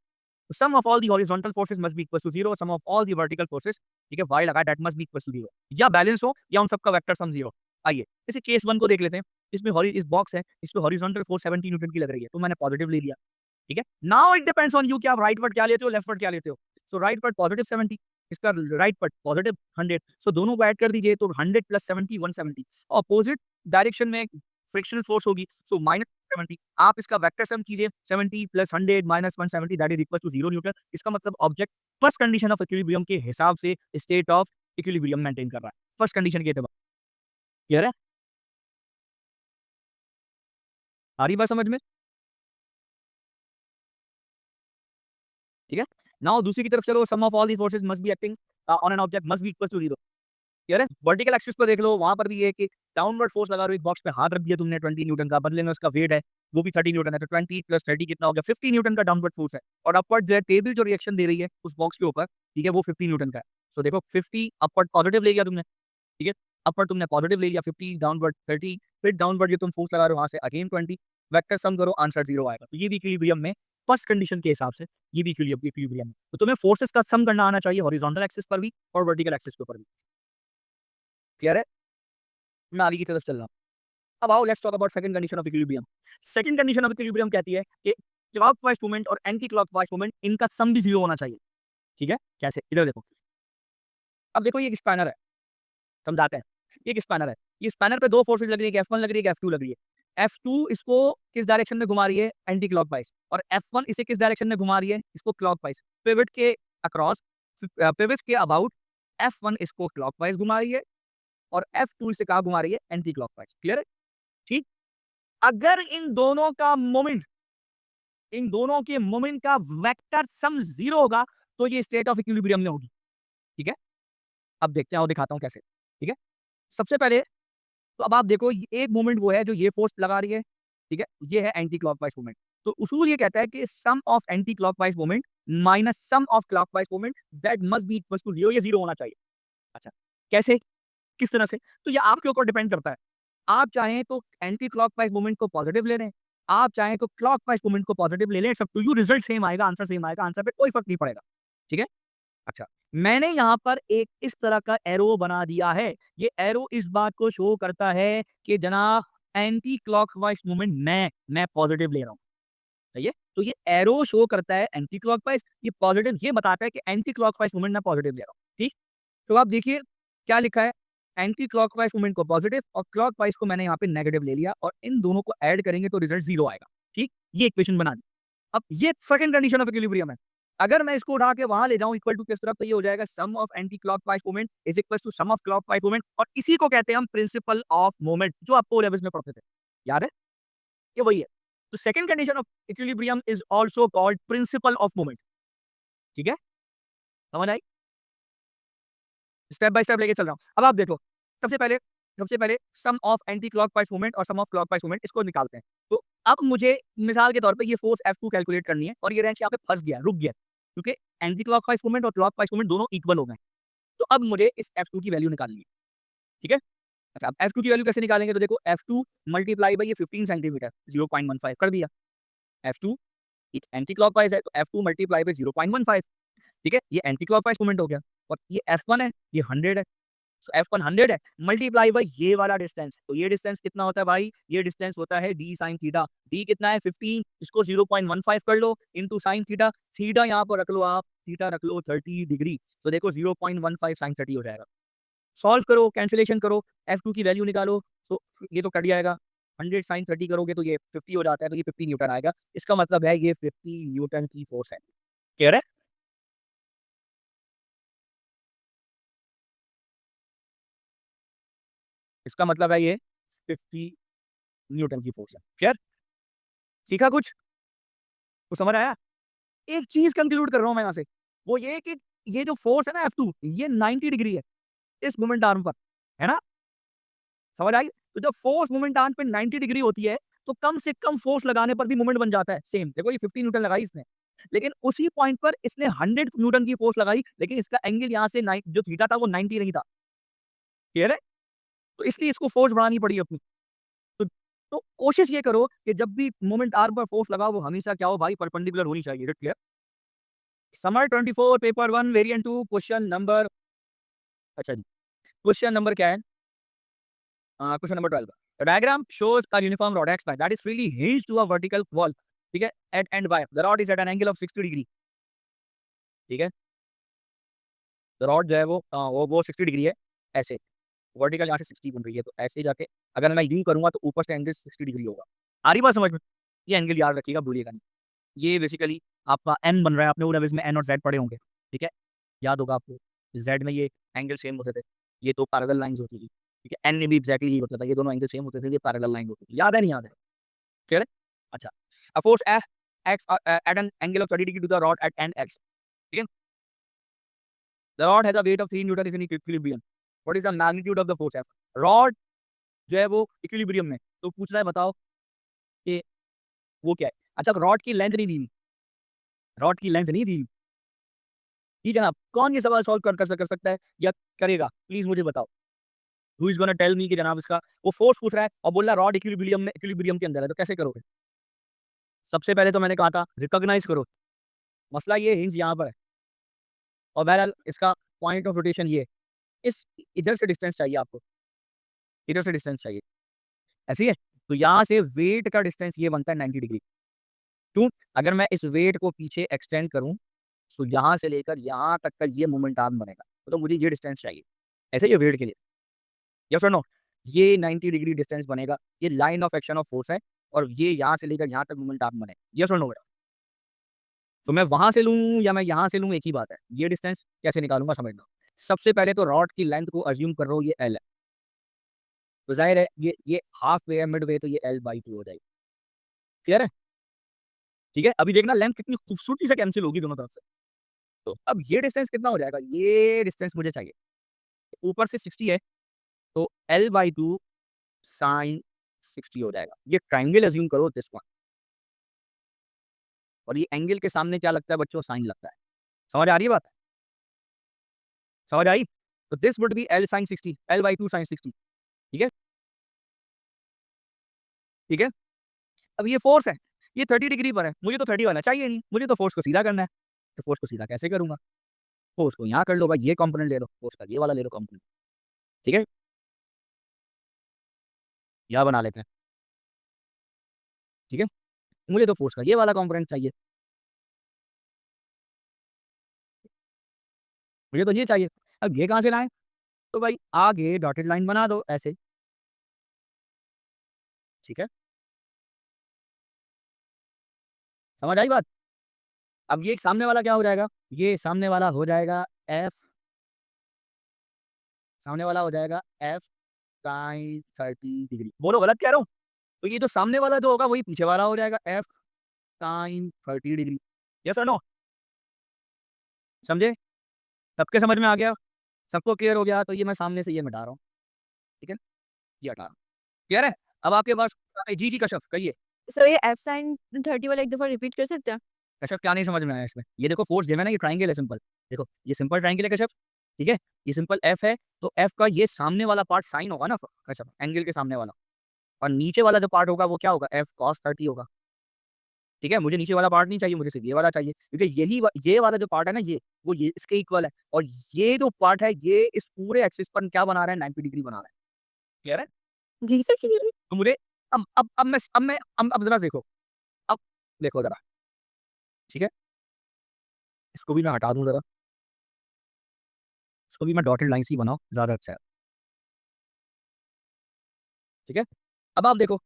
Sum of all the horizontal forces must be equal to zero, sum of all the vertical forces, ठीक है, वाई लगा, that must be equal to zero. या बैलेंस हो या उन सबका वेक्टर सम जीरो। आइए इसे केस 1 को देख लेते हैं। इसमें इस बॉक्स है, इस पे हॉरिजॉन्टल फोर्स 70 न्यूटन की लग रही है, तो मैंने पॉजिटिव ले लिया। ठीक है, now it depends on you कि आप राइट वर्ड क्या लेते हो, लेफ्ट वर्ड क्या लेते हो। सो राइट वर्ड पॉजिटिव 70, इसका राइट वर्ड पॉजिटिव 100, सो दोनों को ऐड कर दीजिए तो 100 प्लस 70 170। अपोजिट डायरेक्शन में फ्रिक्शनल फोर्स होगी, सो माइनस 70। आप इसका वेक्टर सम कीजिए, 70 plus 100 minus 170 that is equal to 0 newton. इसका मतलब object first condition of equilibrium के हिसाब से स्टेट ऑफ इक्विलिब्रियम मेंटेन कर रहा है, फर्स्ट कंडीशन के एतबार। क्लियर है? आ रही बात समझ में? ठीक है, नाउ दूसरी की तरफ चलो, sum of all the forces must be acting on an object must be equal to 0। Clear है? वर्टिकल एक्सिस को देख लो, वहां पर भी ये कि डाउनवर्ड फोर्स लगा रहे हो, एक बॉक्स पे हाथ रख दिया तुमने 20 न्यूटन का, बदले में उसका वेट है वो भी 30 न्यूटन है, तो 20 प्लस 30 कितना हो गया, 50 न्यूटन का डाउनवर्ड फोर्स है। और अपवर्ड जो है टेबल जो रिएक्शन दे रही है उस बॉक्स के ऊपर, ठीक है, वो 50 न्यूटन का है। सो देखो 50 अपवर्ड पॉजिटिव ले लिया तुमने, ठीक है, अपवर्ड तुमने पॉजिटिव ले लिया 50, डाउनवर्ड 30, फिर डाउनवर्ड जो तुम फोर्स लगा रहे हो वहां से अगेन 20, वेक्टर सम करो, आंसर 0 आएगा। तो ये भी इक्विलिब्रियम में फर्स्ट कंडीशन के हिसाब से ये भी इक्विलिब्रियम है। तो तुम्हें फोर्सेस का सम करना आना चाहिए हॉरिजॉन्टल एक्सिस पर भी और वर्टिकल एक्सिस के ऊपर भी। क्लियर है? मैं आगे की तरफ चल रहा हूँ। अब आओ let's talk about second condition of equilibrium. Second condition of equilibrium कहती है कि क्लॉकवाइज मूवमेंट और एंटी क्लॉकवाइज मूवमेंट इनका सम भी 0 होना चाहिए। ठीक है, कैसे? इधर देखो, अब देखो ये एक स्पैनर है, समझाते हैं। ये एक स्पैनर है, ये स्पैनर पे दो फोर्सेज लग रही है, F1 लग रही है, F2 लग रही है। F2 इसको किस डायरेक्शन में घुमा रही है, एंटी क्लॉकवाइज, और F1 इसे किस डायरेक्शन में घुमा रही है, इसको क्लॉकवाइज। पिवट के अक्रॉस, पिवट के अबाउट F1 इसको क्लॉकवाइज घुमा रही है और F2 इसे कहाँ घुमा रही है, एंटी क्लॉकवाइज। क्लियर है? ठीक। अगर इन दोनों के मोमेंट का वेक्टर सम 0 होगा तो ये स्टेट ऑफ इक्विलिब्रियम में होगी। ठीक है? अब देखते हैं और दिखाता हूं कैसे। ठीक है? सबसे पहले तो अब आप देखो एक मोमेंट वो है जो ये फोर्स लगा रही है। ठीक है? ये है एंटी क्लॉकवाइज मोमेंट। तो उसूल ये कहता है कि sum of anti clockwise moment minus sum of clockwise moment that must be equal to 0, ये 0 होना चाहिए। अच्छा, कैसे? किस तरह से? तो ये आपके ऊपर डिपेंड करता है। आप चाहें तो एंटी क्लॉकवाइज मोमेंट को पॉजिटिव ले लें, आप चाहें तो क्लॉकवाइज मोमेंट को पॉजिटिव ले लें, it's up to you, result same आएगा, आंसर सेम आएगा, आंसर पे कोई फर्क नहीं पड़ेगा। ठीक है? अच्छा, मैंने यहाँ पर एक इस तरह का एरो बना दिया है। ये एरो इस बात को शो करता है कि जनाब एंटी क्लॉकवाइज मूवमेंट मैं पॉजिटिव ले रहा हूँ। सही है? तो ये एरो शो करता है एंटी क्लॉकवाइज, ये पॉजिटिव ये बताता है कि एंटी क्लॉकवाइज मूवमेंट मैं पॉजिटिव ले रहा हूँ। ठीक? तो आप देखिए क्या लिखा है, एंटी क्लॉकवाइज मूवमेंट को पॉजिटिव और क्लॉकवाइज को मैंने यहाँ पे नेगेटिव ले लिया और इन दोनों को ऐड करेंगे तो रिजल्ट 0 आएगा। ठीक? ये इक्वेशन बना दी। अब ये सेकंड कंडीशन ऑफ इक्विलिब्रियम है। अगर मैं इसको उठा के वहां ले जाऊं इक्वल टू किस तरफ, तो ये हो जाएगा sum of anti clockwise moment is equal to sum of clockwise moment, और इसी को कहते हैं हम प्रिंसिपल ऑफ मोमेंट, जो आपको लेवल्स में पढ़ते थे। याद है? ये वही है। तो second condition of equilibrium is also called principle of moment. ठीक है? समझ आई? स्टेप बाय स्टेप लेके चल रहा हूं। अब आप देखो, सबसे पहले सम ऑफ एंटी क्लॉकवाइज मोमेंट और सम ऑफ क्लॉकवाइज मोमेंट इसको निकालते हैं। तो अब मुझे मिसाल के तौर पे ये फोर्स F2 कैलकुलेट करनी है और ये रेंच यहाँ पे फंस गया, रुक गया, क्योंकि एंटी क्लॉकवाइज मोमेंट और क्लॉकवाइज मोमेंट दोनों इक्वल हो गए। तो अब मुझे इस F2 की वैल्यू निकालनी है। ठीक है? अच्छा, अब F2 की वैल्यू कैसे निकालेंगे, तो देखो F2 मल्टीप्लाई बाई ये 15 सेंटीमीटर 0.15 कर दिया। F2 एक एंटी क्लॉकवाइज है तो F2 मल्टीप्लाई बाई 0.15। ठीक है? ये एंटी क्लॉकवाइज मोमेंट हो गया और ये F1 है, ये 100 है। सो F1 100 है, मल्टीप्लाई बाई ये वाला डिस्टेंस। तो ये डिस्टेंस कितना होता है भाई? ये डिस्टेंस होता है d sin थीटा। d कितना है? 15, इसको 0.15 कर लो इनटू sin थीटा। थीटा यहाँ पर रख लो आप, थीटा रख लो 30 डिग्री। तो देखो 0.15 sin 30 हो जाएगा। सॉल्व करो, कैंसिलेशन करो, F2 की वैल्यू निकालो, तो ये तो कट जाएगा। 100 sin 30 करोगे तो ये 50 हो जाता है, तो ये 50 न्यूटन आएगा। इसका मतलब है ये 50 न्यूटन की फोर्स है। क्लियर है? इसका मतलब है ये 50 न्यूटन की फोर्स है। क्लियर? सीखा कुछ? कुछ समझ आया? एक चीज कंक्लूड कर रहा हूं मैं यहाँ से, वो ये कि ये जो फोर्स है ना F2, ये 90 डिग्री है इस मोमेंट आर्म पर, है ना? समझ आई? तो जब फोर्स मोमेंट आर्म पे 90 डिग्री होती है तो कम से कम फोर्स लगाने पर भी मोमेंट बन जाता है सेम। देखो ये 50 न्यूटन लगाई इसने, लेकिन उसी पॉइंट पर इसने 100 न्यूटन की फोर्स लगाई, लेकिन इसका एंगल यहाँ से जो थीटा था वो 90 नहीं था। क्लियर है? तो इसलिए इसको फोर्स बढ़ानी पड़ी अपनी। तो तो कोशिश ये करो कि जब भी मोमेंट आर्म पर फोर्स लगाओ वो हमेशा क्या हो भाई, परपेंडिकुलर होनी चाहिए। Is it clear? Summer 24 paper 1 variant 2 question number, अच्छा जी, क्वेश्चन नंबर क्या है? Question number 12। The diagram shows a uniform rod X that is freely hinged to a vertical wall. ठीक है? At end by the rod is at an angle of 60 degree. ठीक है? The rod जो है वो 60 degree है ऐसे। Vertical यहाँ से 60 बन रही है, तो ऐसे जाके अगर मैं यूं करूंगा तो ऊपर से एंगल 60 डिग्री होगा। आ रही बात समझ में? ये एंगल याद रखिएगा, भूलिएगा नहीं। ये बेसिकली आपका एन बन रहा है, आपने वो लेवल्स में एन और जेड पढ़े होंगे। ठीक है? याद होगा आपको, जेड में ये एंगल सेम होते थे, ये तो पैरेलल लाइंस होती थी। ठीक है? एन में भी एग्जैक्टली यही होता था, ये दोनों एंगल सेम होते थे, ये पैरेलल लाइन होती थी। याद है नहीं याद है? क्लियर है? अच्छा, a force F acts at an angle of 30 degree to the rod at end x. ठीक है? The rod has a weight of 3 Newton is in equilibrium. What is the magnitude of the force F? Rod जो है वो equilibrium में, तो पूछ रहा है बताओ कि वो क्या है। अच्छा, रॉड की लेंथ नहीं दी हुई, रॉड की लेंथ नहीं दी हुई। ठीक है ना? कौन ये सवाल सॉल्व कर सकता है या करेगा, प्लीज मुझे बताओ। Who is gonna tell me कि जनाब इसका वो फोर्स पूछ रहा है और बोल रहा है रॉड इक्विलिब्रियम के अंदर है, तो कैसे करोगे? सबसे पहले तो मैंने कहा था रिकॉग्नाइज करो, मसला ये हिंज यहाँ पर है और बहरहाल इसका पॉइंट ऑफ रोटेशन ये है। इस इधर से डिस्टेंस चाहिए आपको, इधर से डिस्टेंस चाहिए, ऐसी है। तो यहाँ से वेट का डिस्टेंस ये बनता है 90 डिग्री। क्यों? अगर मैं इस वेट को पीछे एक्सटेंड करूं तो यहाँ से लेकर यहाँ तक का ये मोमेंट आर्म बनेगा, तो मुझे ये डिस्टेंस चाहिए, ऐसे ये वेट के लिए। यस और नो? ये 90 डिग्री डिस्टेंस बनेगा, ये line of action of force है और ये यहाँ से लेकर यहाँ तक मोमेंट आर्म बनेगा। यस और नो बेटा? तो मैं वहां से लूं या मैं यहाँ से लूं एक ही बात है, ये डिस्टेंस कैसे निकालूंगा समझ लो। सबसे पहले तो रॉड की लेंथ को अज्यूम कर रहा हूँ ये एल है, तो जाहिर है ये हाफ वे है, मिड वे, तो ये L/2 हो जाएगी। क्लियर है? ठीक है, अभी देखना लेंथ कितनी खूबसूरती से कैंसिल होगी दोनों तरफ से। तो अब ये डिस्टेंस कितना हो जाएगा, ये डिस्टेंस मुझे चाहिए। ऊपर से 60 है, तो L/2 साइन 60 हो जाएगा। ये ट्रायंगल अज्यूम करो दिस वन, और ये एंगल के सामने क्या लगता है बच्चों, साइन लगता है। समझ आ रही है बात? समझ आई? तो this would be L sin 60, L/2 sin 60। ठीक है? ठीक है? अब ये फोर्स है, ये 30 डिग्री पर है, मुझे तो 30 वाला चाहिए नहीं, मुझे तो फोर्स को सीधा करना है। तो फोर्स को सीधा कैसे करूँगा? फोर्स को यहाँ कर लो भाई, ये कंपोनेंट ले लो, फोर्स का ये वाला ले लो कंपोनेंट। ठीक है? यहाँ बना लेते हैं। ठीक है? मुझे तो फोर्स का ये वाला कंपोनेंट चाहिए, मुझे तो ये चाहिए। अब ये कहाँ से लाएँ? तो भाई आगे डॉटेड लाइन बना दो ऐसे। ठीक है? समझ आई बात? अब ये सामने वाला क्या हो जाएगा? ये सामने वाला हो जाएगा F, सामने वाला हो जाएगा F sin 30 डिग्री। बोलो गलत कह रहा हूँ? तो ये जो सामने वाला जो होगा वही पीछे वाला हो जाएगा F sin 30 डिग्री। यस और नो? समझे? सबके समझ में आ गया? सबको क्लियर हो गया? तो ये मैं सामने से ये मिटा रहा हूँ। ठीक है? ये हटा रहा हूँ। क्लियर है? अब आपके पास जी, जी कशफ कहिए। सर ये एफ साइन 30 वाला एक दफा रिपीट कर सकते हैं? कशफ क्या नहीं समझ में आया इसमें? ये देखो फोर्स गिवन है, ये ट्रायंगल है सिंपल। देखो ये सिंपल ट्रायंगल है कशफ। ठीक है? ये सिंपल F है, तो F का ये सामने वाला पार्ट साइन होगा ना कशफ, एंगल के सामने वाला। और नीचे वाला जो पार्ट होगा वो क्या होगा? F cos 30 होगा। ठीक है? मुझे नीचे वाला पार्ट नहीं चाहिए, मुझे सिर्फ ये वाला चाहिए, क्योंकि ये वाला जो पार्ट है ना, ये वो ये इसके इक्वल है, और ये जो पार्ट है ये इस पूरे एक्सिस पर क्या बना रहा है, 90 डिग्री बना रहा है। क्लियर है? जी सर क्लियर है। तो मुझे अब जरा देखो, अब देखो जरा। ठीक है? इसको भी मैं हटा दूं जरा, इसको भी मैं डॉटेड लाइन से ही बनाओ, ज्यादा अच्छा है। ठीक है? अब आप देखो,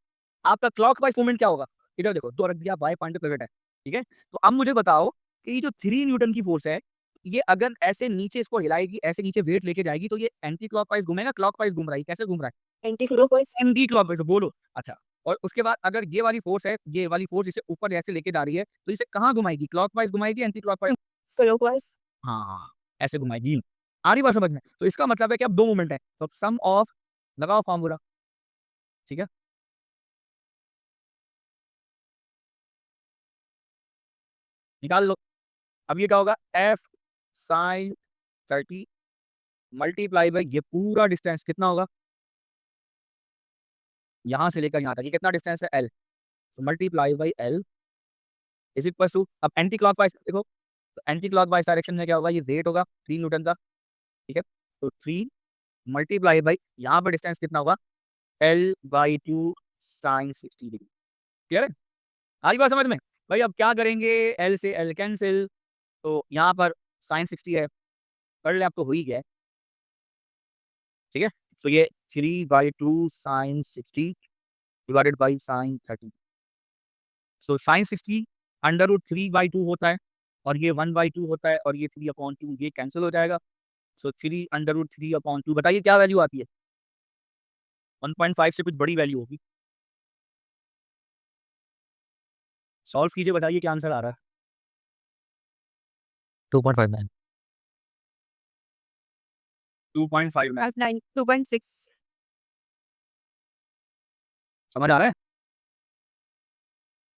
आपका क्लॉकवाइज मूवमेंट क्या होगा? इधर देखो, 2 रख दिया, बाय पॉइंट पे पिवट है। ठीक है? तो अब मुझे बताओ कि ये जो 3 न्यूटन की फोर्स है, ये अगर ऐसे नीचे इसको हिलाएगी, ऐसे नीचे वेट लेके जाएगी, तो ये एंटी क्लॉकवाइज घूमेगा, क्लॉकवाइज घूम रहा है, कैसे घूम रहा है? Anti clockwise. एंटी क्लॉकवाइज बोलो। अच्छा, और उसके बाद अगर ये वाली फोर्स है, ये वाली फोर्स इसे ऊपर ऐसे लेके जा रही है, तो इसे कहाँ घुमाएगी? क्लॉकवाइज घुमाएगी, एंटी क्लॉकवाइज? क्लॉकवाइज। हाँ, ऐसे घुमाएगी। आ रही बात समझ में? तो इसका मतलब है कि अब 2 मोमेंट है, तो सम ऑफ, लगाओ फॉर्मूला। ठीक है? निकाल लो। अब ये क्या होगा? F sin 30 मल्टीप्लाई बाई ये पूरा डिस्टेंस कितना होगा? यहाँ से लेकर यहाँ तक ये कितना डिस्टेंस है? L। तो multiply by L is equal to, अब एंटी क्लॉकवाइज देखो, तो एंटी क्लॉकवाइज डायरेक्शन में क्या होगा? ये वेट होगा 3 न्यूटन का। ठीक है? तो 3 मल्टीप्लाई बाई यहाँ पर डिस्टेंस कितना होगा? L/2 sin 60 degree. क्लियर है? आ रही बात समझ में? भाई अब क्या करेंगे? L से L कैंसिल, तो यहाँ पर sin 60 है, कर ले, अब तो हो ही गया है। ठीक है? तो ये 3/2 sin 60 divided by sin 30। So sin 60 √3/2 होता है, और ये 1/2 होता है, और ये 3/2 ये कैंसिल हो जाएगा। सो 3 √3/2 बताइए क्या वैल्यू आती है? 1.5 से कुछ बड़ी वैल्यू होगी। सॉल्व कीजिए, बताइए क्या आंसर आ रहा है? 2.59। 2.5 में। 9 2.6। समझ आ रहा है?